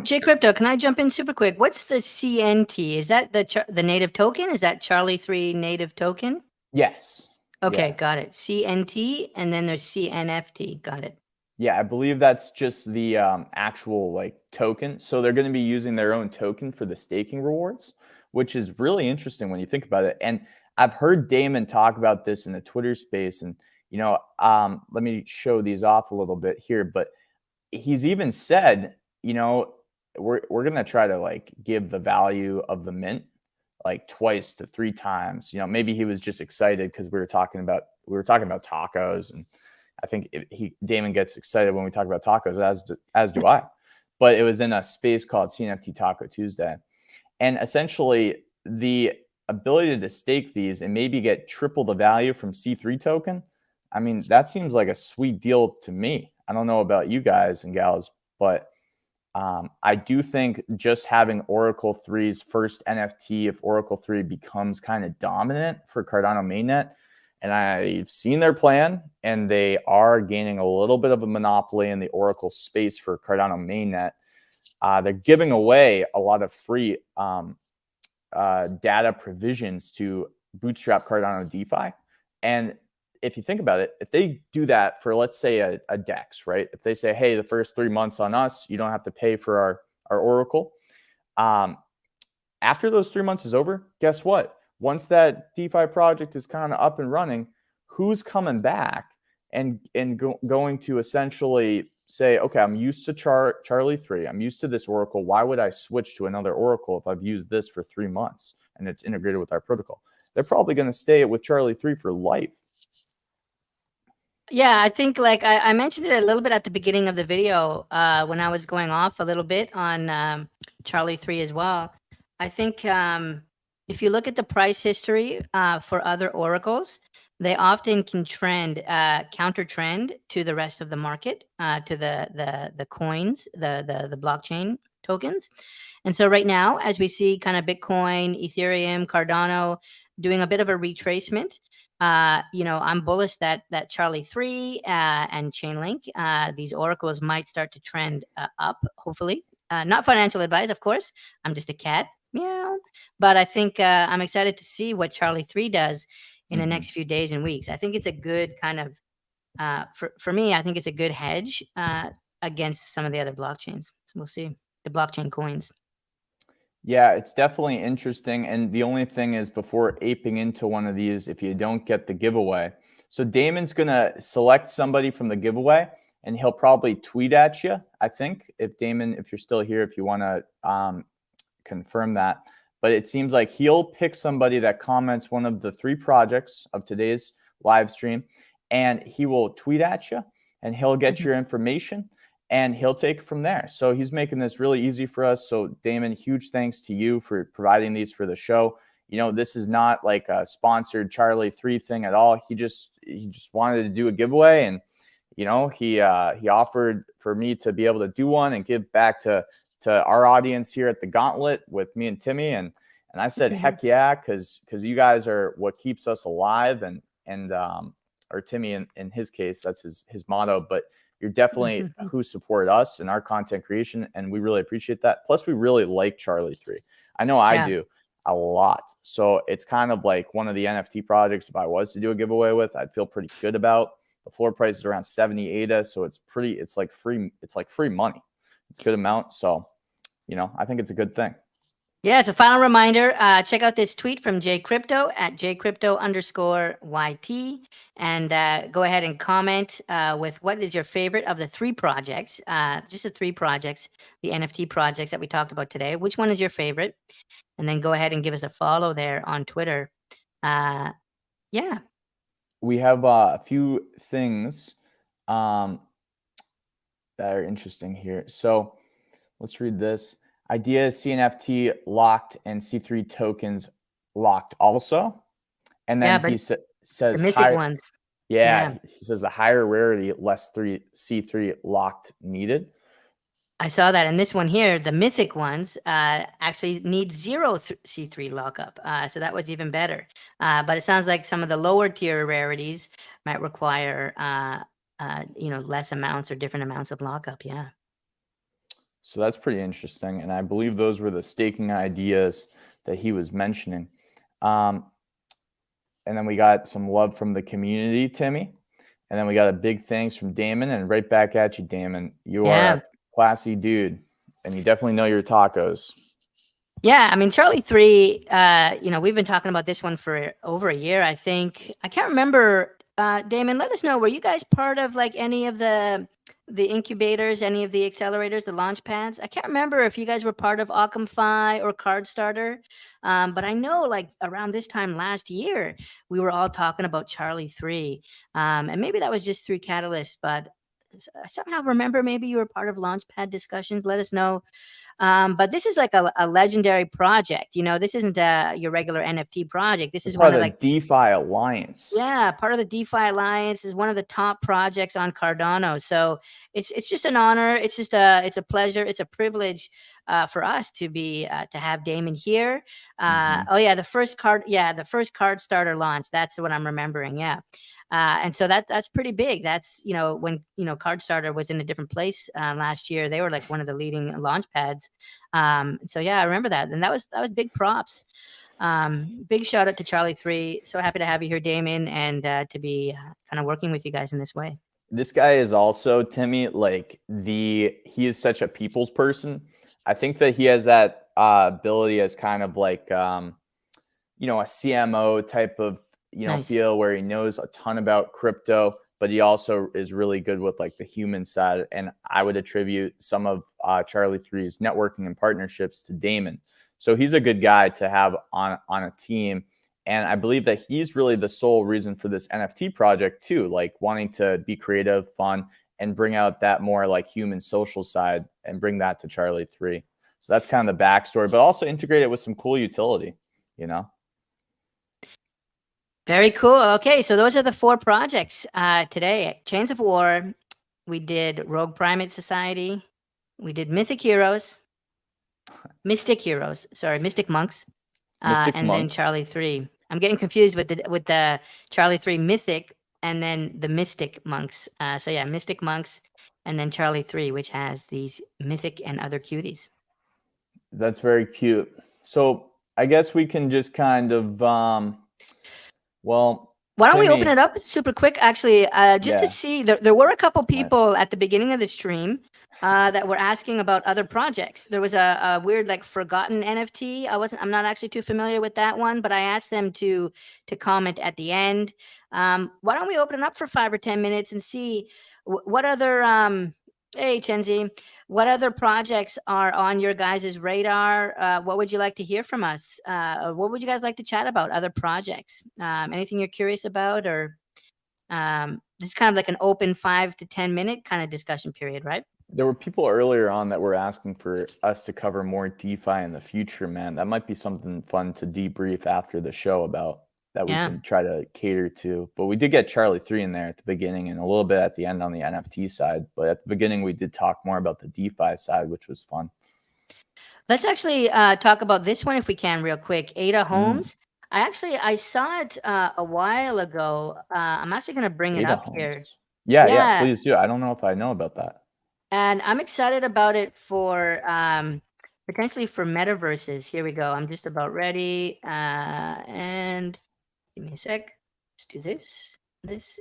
J Crypto, can I jump in super quick? What's the CNT? Is that the native token? Is that Charli3 native token? Yes. Okay, Yeah. got it. CNT, and then there's CNFT. Got it. Yeah, I believe that's just the actual like token. So they're going to be using their own token for the staking rewards, which is really interesting when you think about it. And I've heard Damon talk about this in the Twitter space, and let me show these off a little bit here. But he's even said, we're going to try to like give the value of the mint like twice to 3 times. Maybe he was just excited because we were talking about tacos, and I think Damon gets excited when we talk about tacos, as do I. But it was in a space called CNFT Taco Tuesday, and essentially the ability to stake these and maybe get triple the value from C3 token. I mean, that seems like a sweet deal to me. I don't know about you guys and gals, but I do think just having Oracle 3's first NFT, if Oracle 3 becomes kind of dominant for Cardano mainnet, and I've seen their plan, and they are gaining a little bit of a monopoly in the Oracle space for Cardano mainnet. They're giving away a lot of free data provisions to bootstrap Cardano DeFi. And if you think about it, if they do that for, let's say, a DEX, right? If they say, hey, the first 3 months on us, you don't have to pay for our Oracle. After those 3 months is over, guess what? Once that DeFi project is kind of up and running, who's coming back and going to essentially say, okay, I'm used to Charli3. I'm used to this Oracle. Why would I switch to another Oracle if I've used this for 3 months and it's integrated with our protocol? They're probably going to stay with Charli3 for life. Yeah, I think like I mentioned it a little bit at the beginning of the video when I was going off a little bit on Charli3 as well. I think if you look at the price history for other oracles, they often can trend counter trend to the rest of the market, to the coins, the blockchain tokens. And so right now, as we see kind of Bitcoin, Ethereum, Cardano doing a bit of a retracement, I'm bullish that Charli3 and Chainlink, these oracles might start to trend up, hopefully. Not financial advice, of course. I'm just a cat. Meow. But I think I'm excited to see what Charli3 does in the next few days and weeks. I think it's a good kind of, for me, I think it's a good hedge against some of the other blockchains. So we'll see the blockchain coins. Yeah, it's definitely interesting. And the only thing is, before aping into one of these, if you don't get the giveaway, so Damon's going to select somebody from the giveaway, and he'll probably tweet at you, I think. If Damon, if you're still here, if you want to confirm that. But it seems like he'll pick somebody that comments one of the 3 projects of today's live stream, and he will tweet at you, and he'll get your information, and he'll take it from there. So he's making this really easy for us. So Damon, huge thanks to you for providing these for the show. This is not like a sponsored Charli3 thing at all. He just wanted to do a giveaway, and he offered for me to be able to do one and give back to our audience here at the Gauntlet with me and Timmy. And I said, heck yeah, because you guys are what keeps us alive, and or Timmy in his case, that's his motto. But you're definitely who support us and our content creation, and we really appreciate that. Plus, we really like Charli3. I know I do a lot. So it's kind of like one of the NFT projects, if I was to do a giveaway with, I'd feel pretty good about. The floor price is around 70 ADA, so it's like free money. It's a good amount. So, I think it's a good thing. Yeah, so final reminder, check out this tweet from J Crypto at jcrypto_YT, and go ahead and comment with what is your favorite of the 3 projects, just the 3 projects, the NFT projects that we talked about today. Which one is your favorite? And then go ahead and give us a follow there on Twitter. Yeah. We have a few things that are interesting here. So let's read this. Idea CNFT locked and C3 tokens locked also. And Yeah, then but he the says mythic high. ones. Yeah, Yeah. he says the higher rarity, less C3 locked needed. I saw that. And this one here, the mythic ones, actually need zero C3 lockup. So that was even better. But it sounds like some of the lower tier rarities might require, less amounts or different amounts of lockup. Yeah. So that's pretty interesting. And I believe those were the staking ideas that he was mentioning. And then we got some love from the community, Timmy. And then we got a big thanks from Damon. And right back at you, Damon. You are Yeah. a classy dude. And you definitely know your tacos. Yeah, I mean, Charli3, we've been talking about this one for over a year, I think. I can't remember. Damon, let us know. Were you guys part of like any of the incubators, any of the accelerators, the launch pads? I can't remember if you guys were part of OccamFi or CardStarter. But I know like around this time last year, we were all talking about Charli3. And maybe that was just through Catalyst, but I somehow remember maybe you were part of Launchpad discussions. Let us know. But this is like a legendary project. This isn't your regular NFT project. This It's is one part of of the like, DeFi Alliance. yeah, part of the DeFi Alliance, is one of the top projects on Cardano. So it's just an honor. It's a pleasure. It's a privilege for us to have Damon here. Oh yeah, the first card starter launch. That's what I'm remembering. Yeah. And so that's pretty big. That's, when, Card Starter was in a different place last year, they were like one of the leading launch pads. So yeah, I remember that. And that was big props. Big shout out to Charli3. So happy to have you here, Damon, and to be kind of working with you guys in this way. This guy is also, Timmy, he is such a people's person. I think that he has that ability as kind of like, a CMO type of, Nice. feel, where he knows a ton about crypto, but he also is really good with like the human side. And I would attribute some of Charli3's networking and partnerships to Damon. So he's a good guy to have on a team. And I believe that he's really the sole reason for this NFT project too, like wanting to be creative, fun, and bring out that more like human social side and bring that to Charli3. So that's kind of the backstory, but also integrate it with some cool utility, Very cool. Okay, so those are the 4 projects today. Chains of War, we did Rogue Primate Society, we did Mystic Monks, Mystic and Monks. then Charli3. I'm getting confused with the Charli3 Mythic and then the Mystic Monks. So yeah, Mystic Monks and then Charli3, which has these mythic and other cuties. That's very cute. So I guess we can just kind of, Why don't we open Timmy, it up super quick? Actually, just to Yeah. see, there were a couple people at the beginning of the stream that were asking about other projects. There was a weird like forgotten NFT. I'm not actually too familiar with that one, but I asked them to comment at the end. Why don't we open it up for 5 or 10 minutes and see what other hey Chenzi, what other projects are on your guys' radar? What would you like to hear from us? What would you guys like to chat about? Other projects? Anything you're curious about? Or this is kind of like an open 5 to 10 minute kind of discussion period, right? There were people earlier on that were asking for us to cover more DeFi in the future, man. That might be something fun to debrief after the show about, that we can try to cater to. But we did get Charli3 in there at the beginning and a little bit at the end on the NFT side. But at the beginning, we did talk more about the DeFi side, which was fun. Let's actually talk about this one if we can real quick. Ada Homes. I saw it a while ago. I'm actually going to bring it up here. Yeah, please do. I don't know if I know about that. And I'm excited about it for potentially for metaverses. Here we go. I'm just about ready. And give me a sec. Let's do this,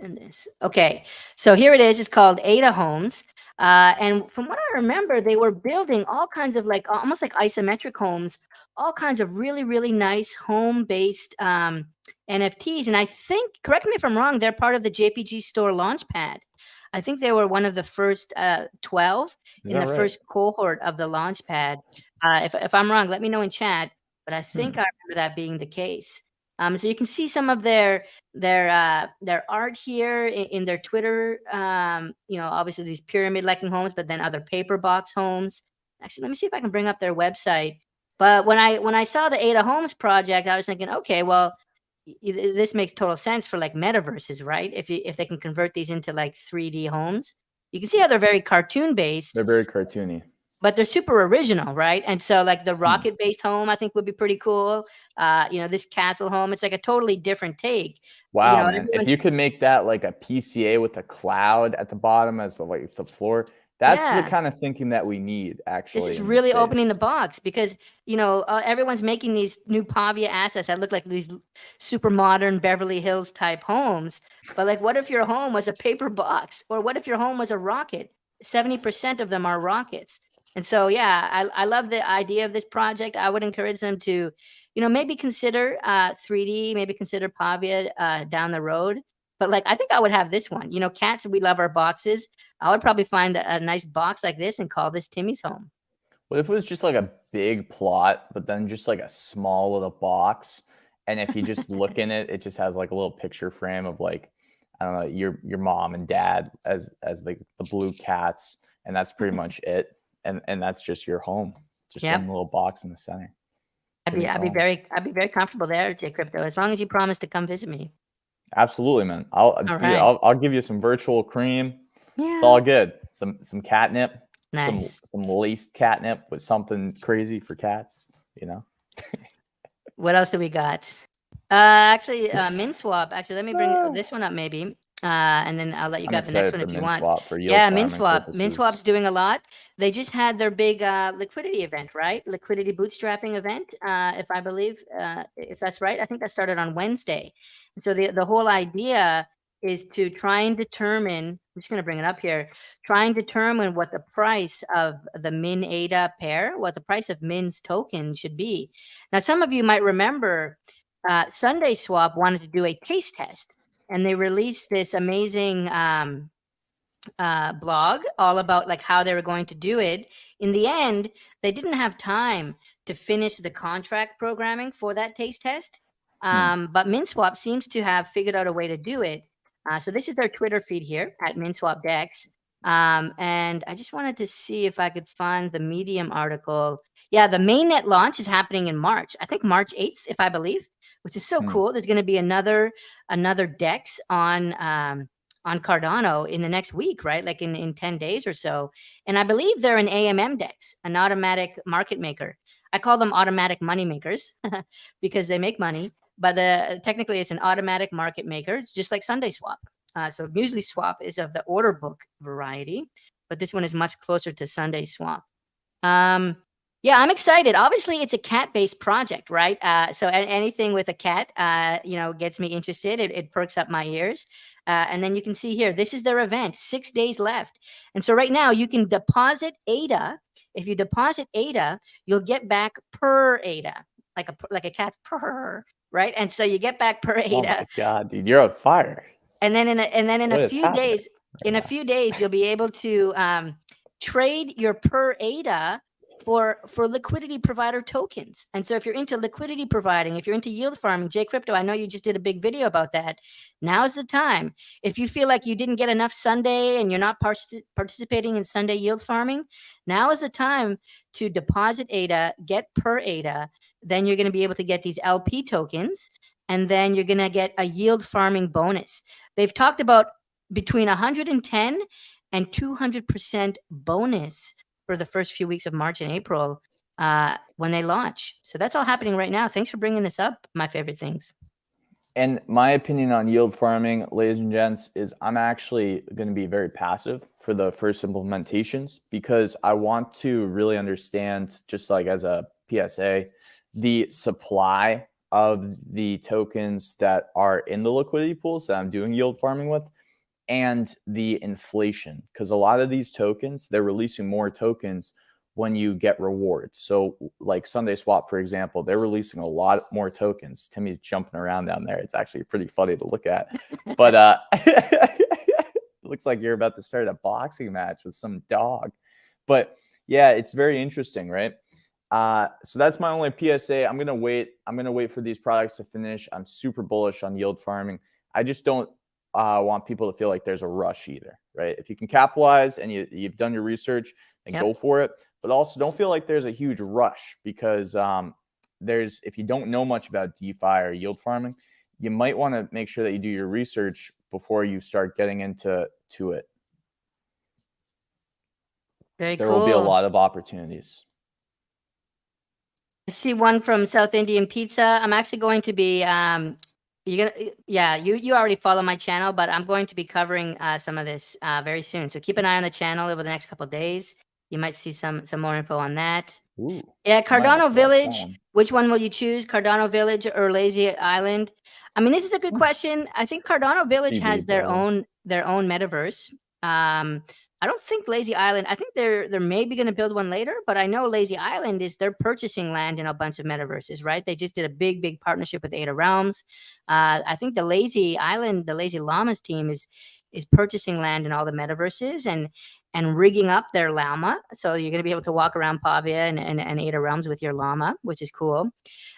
and this. Okay. So here it is. It's called Ada Homes. And from what I remember, they were building all kinds of like almost like isometric homes, all kinds of really, really nice home-based NFTs. And I think, correct me if I'm wrong, they're part of the JPG Store Launchpad. I think they were one of the first 12 in the first cohort of the Launchpad. If I'm wrong, let me know in chat. But I think I remember that being the case. So you can see some of their art here in their Twitter. Obviously these pyramid-looking homes, but then other paper box homes. Actually, let me see if I can bring up their website. But when I saw the Ada Homes project, I was thinking, okay, well, this makes total sense for like metaverses, right? If they can convert these into like 3D homes, you can see how they're very cartoon based. They're very cartoony, but they're super original, right? And so like the Hmm. rocket based home, I think would be pretty cool. This castle home, it's like a totally different take. Wow, man. If Everyone's, you could make that like a PCA with a cloud at the bottom as the floor, that's the yeah, kind of thinking that we need this actually is in this really space. opening the box because everyone's making these new Pavia assets that look like these super modern Beverly Hills type homes. But like, what if your home was a paper box, or what if your home was a rocket? 70% of them are rockets. And so, yeah, I love the idea of this project. I would encourage them to, maybe consider 3D, maybe consider Pavia down the road. But like, I think I would have this one. Cats, we love our boxes. I would probably find a nice box like this and call this Timmy's home. What if it was just like a big plot, but then just like a small little box? And if you just look in it, it just has like a little picture frame of like, I don't know, your mom and dad as like the blue cats, and that's pretty much it. And that's just your home, just Yep. one little box in the center. I'd be Timmy's home. very comfortable there, J Crypto, as long as you promise to come visit me. Absolutely, man. Dude, right. I'll give you some virtual cream. It's Yeah. all good. Some catnip, Nice. some laced catnip with something crazy for cats. What else do we got? Actually, MinSwap. Actually, let me bring this one up maybe. And then I'll let you I'm get the next excited one for if you want. MinSwap for yield Yeah, farming MinSwap. purposes. MinSwap's doing a lot. They just had their big liquidity event, right? Liquidity bootstrapping event, if I believe, if that's right. I think that started on Wednesday. And so the whole idea is to try and determine, I'm just going to bring it up here, try and determine what the price of the Min ADA pair, what the price of Min's token should be. Now, some of you might remember Sunday Swap wanted to do a taste test, and they released this amazing blog all about like how they were going to do it. In the end, they didn't have time to finish the contract programming for that taste test. But MinSwap seems to have figured out a way to do it. So this is their Twitter feed here at MinSwapDex. And I just wanted to see if I could find the Medium article. Yeah, the mainnet launch is happening in March. I think March 8th, if I believe, which is so cool. There's going to be another DEX on Cardano in the next week, right? Like in 10 days or so. And I believe they're an AMM DEX, an automatic market maker. I call them automatic money makers because they make money, but technically it's an automatic market maker. It's just like Sunday Swap. So Muesli Swap is of the order book variety, but this one is much closer to Sunday Swap. Yeah, I'm excited. Obviously, it's a cat-based project, right? So anything with a cat, gets me interested. It perks up my ears. And then you can see here, this is their event, 6 days left. And so right now you can deposit ADA. If you deposit ADA, you'll get back per ADA, like a cat's purr, right? And so you get back per ADA. Oh my God, dude, you're on fire. And then in a few days, you'll be able to trade your per ADA for liquidity provider tokens. And so if you're into liquidity providing, if you're into yield farming, J Crypto, I know you just did a big video about that. Now's the time. If you feel like you didn't get enough Sunday and you're not participating in Sunday yield farming, now is the time to deposit ADA, get per ADA. Then you're going to be able to get these LP tokens, and then you're going to get a yield farming bonus. They've talked about between 110 and 200% bonus for the first few weeks of March and April when they launch. So that's all happening right now. Thanks for bringing this up, my favorite things. And my opinion on yield farming, ladies and gents, is I'm actually going to be very passive for the first implementations because I want to really understand, just like as a PSA, the supply of the tokens that are in the liquidity pools that I'm doing yield farming with, and the inflation, because a lot of these tokens, they're releasing more tokens when you get rewards. So like Sunday Swap, for example, they're releasing a lot more tokens. Timmy's jumping around down there. It's actually pretty funny to look at. But it looks like you're about to start a boxing match with some dog. But yeah, it's very interesting, right? So that's my only PSA. I'm gonna wait for these products to finish. I'm super bullish on yield farming. I just don't want people to feel like there's a rush either, right? If you can capitalize and you've done your research, then go for it. But also don't feel like there's a huge rush, because if you don't know much about DeFi or yield farming, you might want to make sure that you do your research before you start getting into it. Very There cool. will be a lot of opportunities. I see one from South Indian Pizza. I'm actually going to be you already follow my channel, but I'm going to be covering some of this very soon. So keep an eye on the channel over the next couple of days. You might see some more info on that. Ooh, yeah, Cardano Village. Which one will you choose, Cardano Village or Lazy Island? I mean, this is a good question. I think Cardano Village has their own metaverse. I don't think Lazy Island. I think they're maybe going to build one later, but I know Lazy Island they're purchasing land in a bunch of metaverses, right? They just did a big partnership with Ada Realms. I think the Lazy Island, the Lazy Llamas team is purchasing land in all the metaverses and rigging up their llama. So you're going to be able to walk around Pavia and Ada Realms with your llama, which is cool.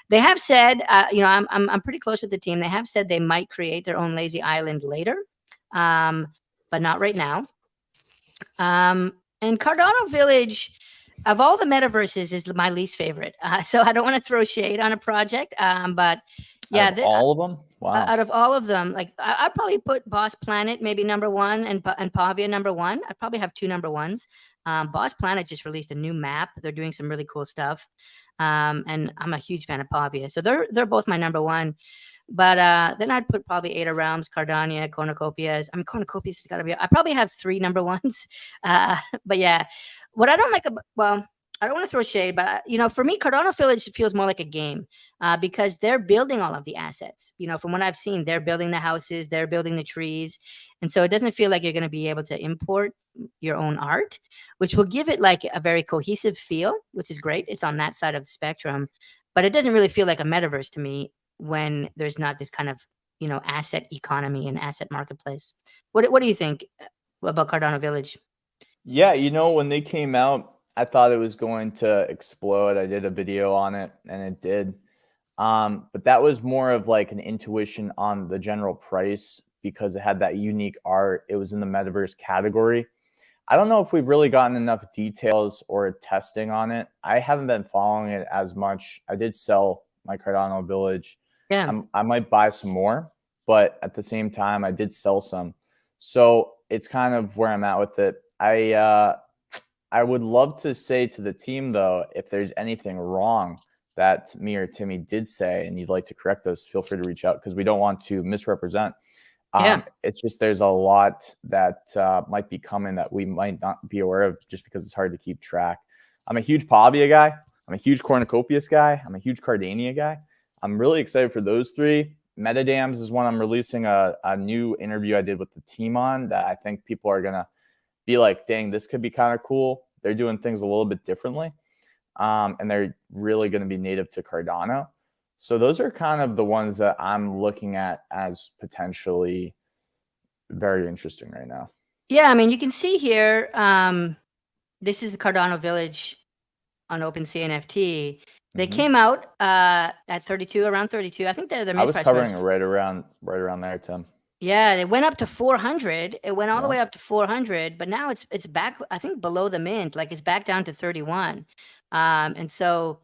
They have said, I'm pretty close with the team. They have said they might create their own Lazy Island later, but not right now. And Cardano Village, of all the metaverses, is my least favorite. So I don't want to throw shade on a project, but yeah, out of all of them. Wow. Out of all of them, like I'd probably put Boss Planet maybe number one and Pavia number one. I'd probably have two number ones. Boss Planet just released a new map. They're doing some really cool stuff. And I'm a huge fan of Pavia. So they're both my number one. But then I'd put probably Ada Realms, Cardania, Cornucopias. I mean, Cornucopias has got to be. I probably have three number ones. But yeah, what I don't like about, well, I don't want to throw shade, but for me, Cardano Village feels more like a game because they're building all of the assets. From what I've seen, they're building the houses, they're building the trees, and so it doesn't feel like you're going to be able to import your own art, which will give it like a very cohesive feel, which is great. It's on that side of the spectrum, but it doesn't really feel like a metaverse to me when there's not this kind of asset economy and asset marketplace. What do you think about Cardano Village? Yeah, when they came out, I thought it was going to explode. I did a video on it and it did. But that was more of like an intuition on the general price because it had that unique art. It was in the metaverse category. I don't know if we've really gotten enough details or testing on it. I haven't been following it as much. I did sell my Cardano Village. Yeah. I might buy some more, but at the same time, I did sell some. So it's kind of where I'm at with it. I would love to say to the team, though, if there's anything wrong that me or Timmy did say and you'd like to correct us, feel free to reach out because we don't want to misrepresent. It's just there's a lot that might be coming that we might not be aware of just because it's hard to keep track. I'm a huge Pavia guy. I'm a huge Cornucopias guy. I'm a huge Cardania guy. I'm really excited for those three. Metadams is one I'm releasing a new interview I did with the team on that I think people are going to be like, dang, this could be kind of cool. They're doing things a little bit differently. And they're really going to be native to Cardano. So those are kind of the ones that I'm looking at as potentially very interesting right now. Yeah, I mean, you can see here, this is the Cardano Village on OpenSea NFT. They came out at 32, around 32. I think their mid-price I was covering it right around there, Tim. Yeah, it went up to 400. It went all the way up to 400, but now it's back, I think, below the mint. Like it's back down to 31. And so,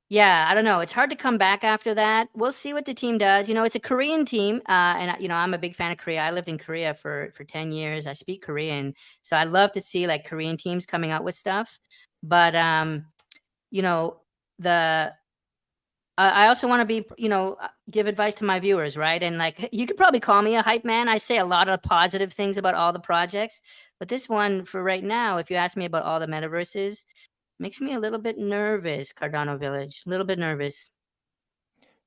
yeah, I don't know. It's hard to come back after that. We'll see what the team does. It's a Korean team, and I'm a big fan of Korea. I lived in Korea for 10 years. I speak Korean, so I love to see like Korean teams coming out with stuff. But I also want to be, give advice to my viewers, right? And like, you could probably call me a hype man. I say a lot of positive things about all the projects, but this one for right now, if you ask me about all the metaverses, makes me a little bit nervous. Cardano Village, a little bit nervous.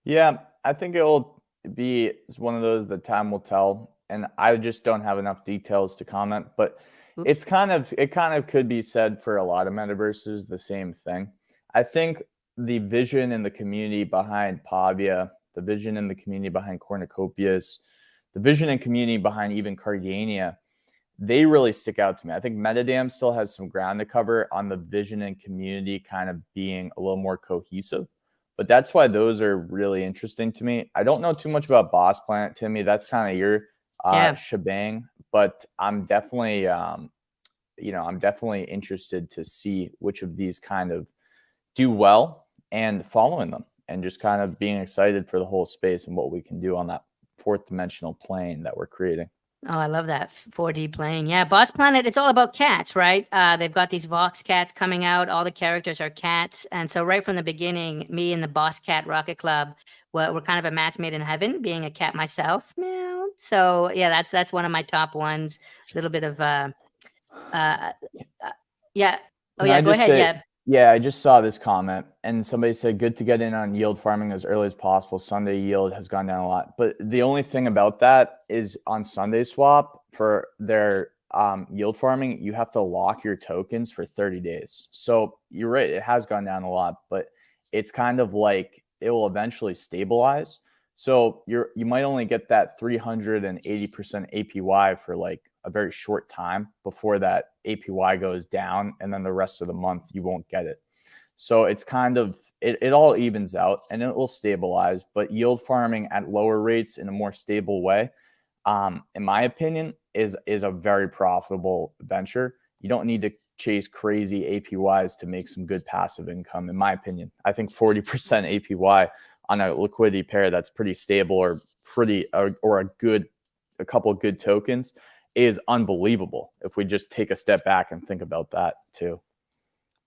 Yeah, I think it'll be one of those that time will tell, and I just don't have enough details to comment. But it kind of could be said for a lot of metaverses the same thing. I think the vision and the community behind Pavia, the vision and the community behind Cornucopias, the vision and community behind even Cardania, they really stick out to me. I think Metadam still has some ground to cover on the vision and community kind of being a little more cohesive. But that's why those are really interesting to me. I don't know too much about Boss Planet, Timmy. That's kind of your shebang. But I'm definitely I'm definitely interested to see which of these kind of do well and following them and just kind of being excited for the whole space and what we can do on that fourth dimensional plane that we're creating. Oh, I love that 4D plane. Yeah, Boss Planet, it's all about cats, right? They've got these Vox cats coming out. All the characters are cats. And so right from the beginning, me and the Boss Cat Rocket Club, we're kind of a match made in heaven, being a cat myself. Meow. So yeah, that's one of my top ones. A little bit of uh yeah. Oh Can yeah, I go just ahead. say, Yeah. I just saw this comment and somebody said, good to get in on yield farming as early as possible. Sunday yield has gone down a lot. But the only thing about that is on Sunday swap for their yield farming, you have to lock your tokens for 30 days. So you're right, it has gone down a lot, but it's kind of like it will eventually stabilize. So you might only get that 380% APY for like a very short time before that APY goes down, and then the rest of the month you won't get it. So it's kind of it all evens out and it will stabilize. But yield farming at lower rates in a more stable way, in my opinion, is a very profitable venture. You don't need to chase crazy APYs to make some good passive income. In my opinion, I think 40% APY on a liquidity pair that's pretty stable or a couple of good tokens is unbelievable if we just take a step back and think about that too.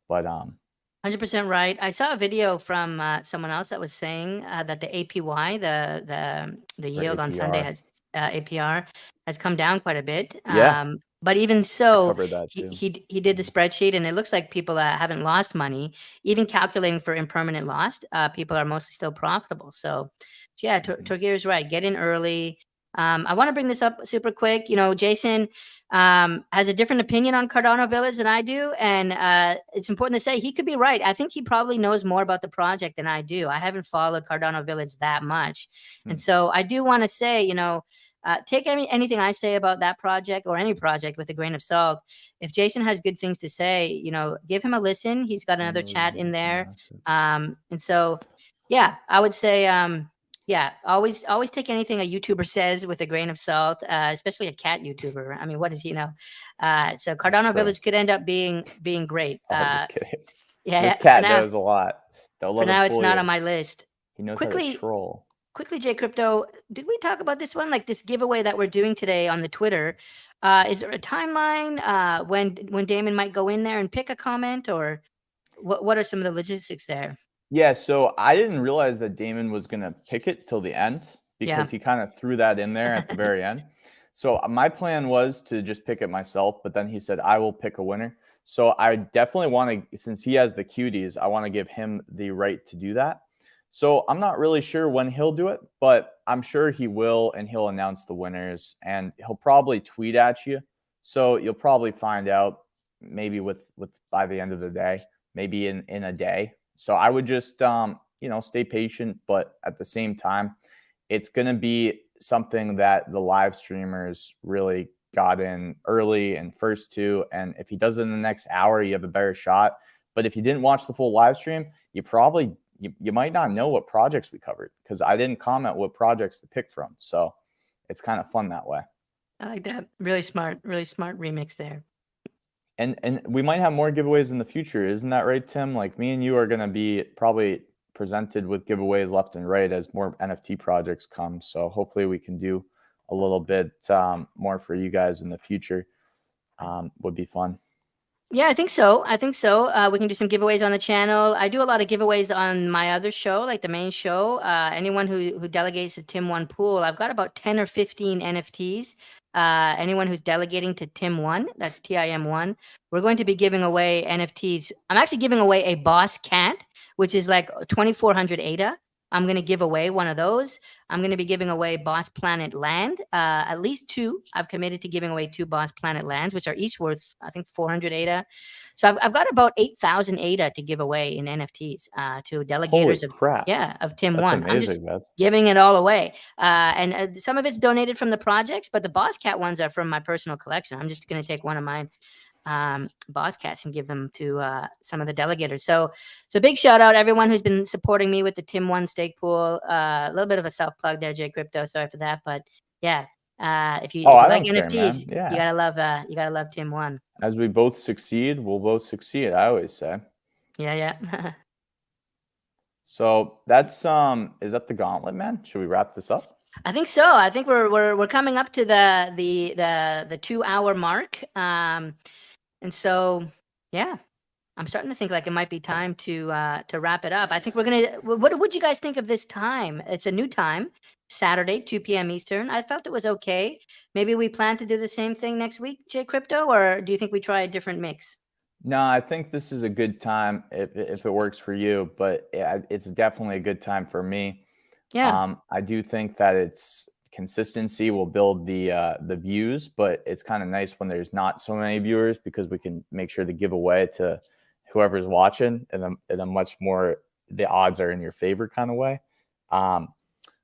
But 100% right. I saw a video from someone else that was saying that the APY, the yield on Sunday APR. has APR has come down quite a bit. Yeah. But even so, covered that too. he did the spreadsheet, and it looks like people haven't lost money. Even calculating for impermanent loss, people are mostly still profitable. So yeah, Torgeir is right. Get in early. I want to bring this up super quick. Jason has a different opinion on Cardano Village than I do, and it's important to say he could be right. I think he probably knows more about the project than I do. I haven't followed Cardano Village that much, and so I do want to say, take anything I say about that project or any project with a grain of salt. If Jason has good things to say, give him a listen. He's got another chat in there, and so yeah, I would say. Yeah, always take anything a YouTuber says with a grain of salt, especially a cat YouTuber. I mean, what does he know? So Cardano Village could end up being great. I'm just kidding. Yeah, this cat knows a lot. Don't let for now, him it's fool not you. on my list. He knows how to troll. Quickly, J Crypto, did we talk about this one? Like this giveaway that we're doing today on the Twitter? Is there a timeline when Damon might go in there and pick a comment, or what are some of the logistics there? Yeah, so I didn't realize that Damon was going to pick it till the end because he kind of threw that in there at the very end. So my plan was to just pick it myself, but then he said, I will pick a winner. So I definitely want to, since he has the cuties, I want to give him the right to do that. So I'm not really sure when he'll do it, but I'm sure he will, and he'll announce the winners, and he'll probably tweet at you. So you'll probably find out maybe with by the end of the day, maybe in a day. So I would just, stay patient, but at the same time, it's going to be something that the live streamers really got in early and first to. And if he does it in the next hour, you have a better shot. But if you didn't watch the full live stream, you might not know what projects we covered because I didn't comment what projects to pick from. So it's kind of fun that way. I like that. Really smart remix there. And we might have more giveaways in the future. Isn't that right, Tim? Like me and you are going to be probably presented with giveaways left and right as more NFT projects come. So hopefully we can do a little bit more for you guys in the future. Would be fun. Yeah, I think so. We can do some giveaways on the channel. I do a lot of giveaways on my other show, like the main show. Anyone who delegates to Tim1 pool, I've got about 10 or 15 NFTs. Anyone who's delegating to Tim1, that's TIM1, we're going to be giving away NFTs. I'm actually giving away a boss cat, which is like 2,400 ADA. I'm going to give away one of those. I'm going to be giving away Boss Planet land, at least 2. I've committed to giving away 2 Boss Planet lands, which are each worth, I think, 400 ADA. So I've got about 8,000 ADA to give away in NFTs to delegators of Tim1. I'm just giving it all away. And some of it's donated from the projects, but the Boss Cat ones are from my personal collection. I'm just going to take one of mine. Boss cats and give them to some of the delegators. So big shout out everyone who's been supporting me with the Tim1 stake pool. A little bit of a self plug there, J Crypto. Sorry for that, but yeah, If you I like don't care, man. NFTs, Yeah. you gotta love Tim 1. As we both succeed, we'll both succeed, I always say. Yeah. So that's is that the gauntlet, man? Should we wrap this up? I think so. I think we're coming up to the 2-hour mark. And so yeah, I'm starting to think like it might be time to wrap it up. I think we're gonna. What would you guys think of this time? It's a new time, Saturday, 2 p.m. Eastern. I felt it was okay. Maybe we plan to do the same thing next week, J Crypto, or do you think we try a different mix? No, I think this is a good time if it works for you, but it's definitely a good time for me. Yeah. I do think that it's consistency will build the views, but it's kind of nice when there's not so many viewers because we can make sure to give away to whoever's watching in a much more the odds are in your favor kind of way,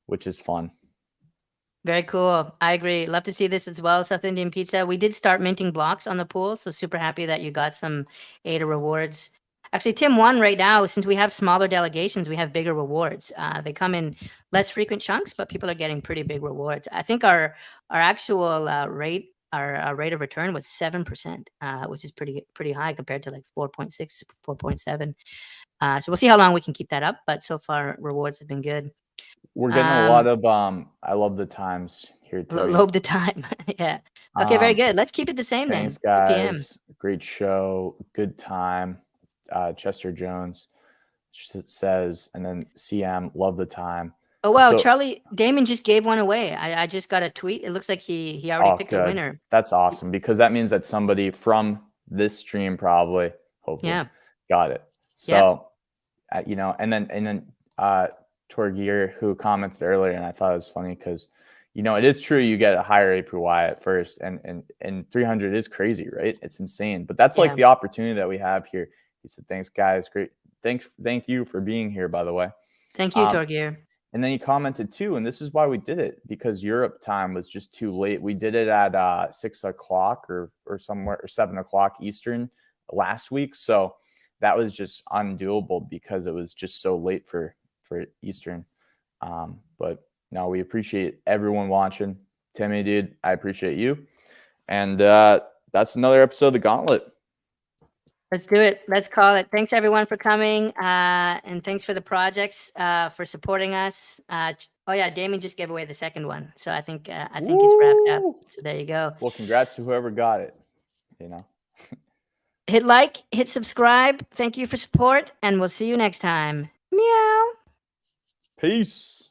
which is fun. Very cool. I agree. Love to see this as well. South Indian Pizza. We did start minting blocks on the pool, so super happy that you got some ADA rewards. Actually, Tim 1 right now, since we have smaller delegations, we have bigger rewards. They come in less frequent chunks, but people are getting pretty big rewards. I think our actual rate, our rate of return was 7%, which is pretty high compared to like 4.6, 4.7. So we'll see how long we can keep that up, but so far rewards have been good. We're getting a lot of I love the times here, Timmy. Lobe the time. Yeah. Okay, very good. Let's keep it the same then. Thanks, 2 p.m. guys. Great show. Good time. Chester Jones says, and then CM, love the time. Oh wow, So- Charlie Damon just gave one away. I just got a tweet. It looks like he already picked the good. winner. That's awesome because that means that somebody from this stream probably, hopefully, got it. So, and then Torgear, who commented earlier, and I thought it was funny because, it is true you get a higher APY at first, and 300 is crazy, right? It's insane, but that's like the opportunity that we have here. He said, "Thanks, guys. Great. Thank you for being here, by the way." Thank you, Torgear. And then he commented too, and this is why we did it, because Europe time was just too late. We did it at 6 o'clock or somewhere, or 7 o'clock Eastern last week, so that was just undoable because it was just so late for Eastern. But no, we appreciate everyone watching. Timmy, dude, I appreciate you. And that's another episode of the Gauntlet. Let's do it. Let's call it. Thanks everyone for coming, and thanks for the projects, for supporting us. Oh yeah, Damien just gave away the second one, so I think it's wrapped up. So there you go. Well, congrats to whoever got it. Hit like, hit subscribe. Thank you for support, and we'll see you next time. Meow. Peace.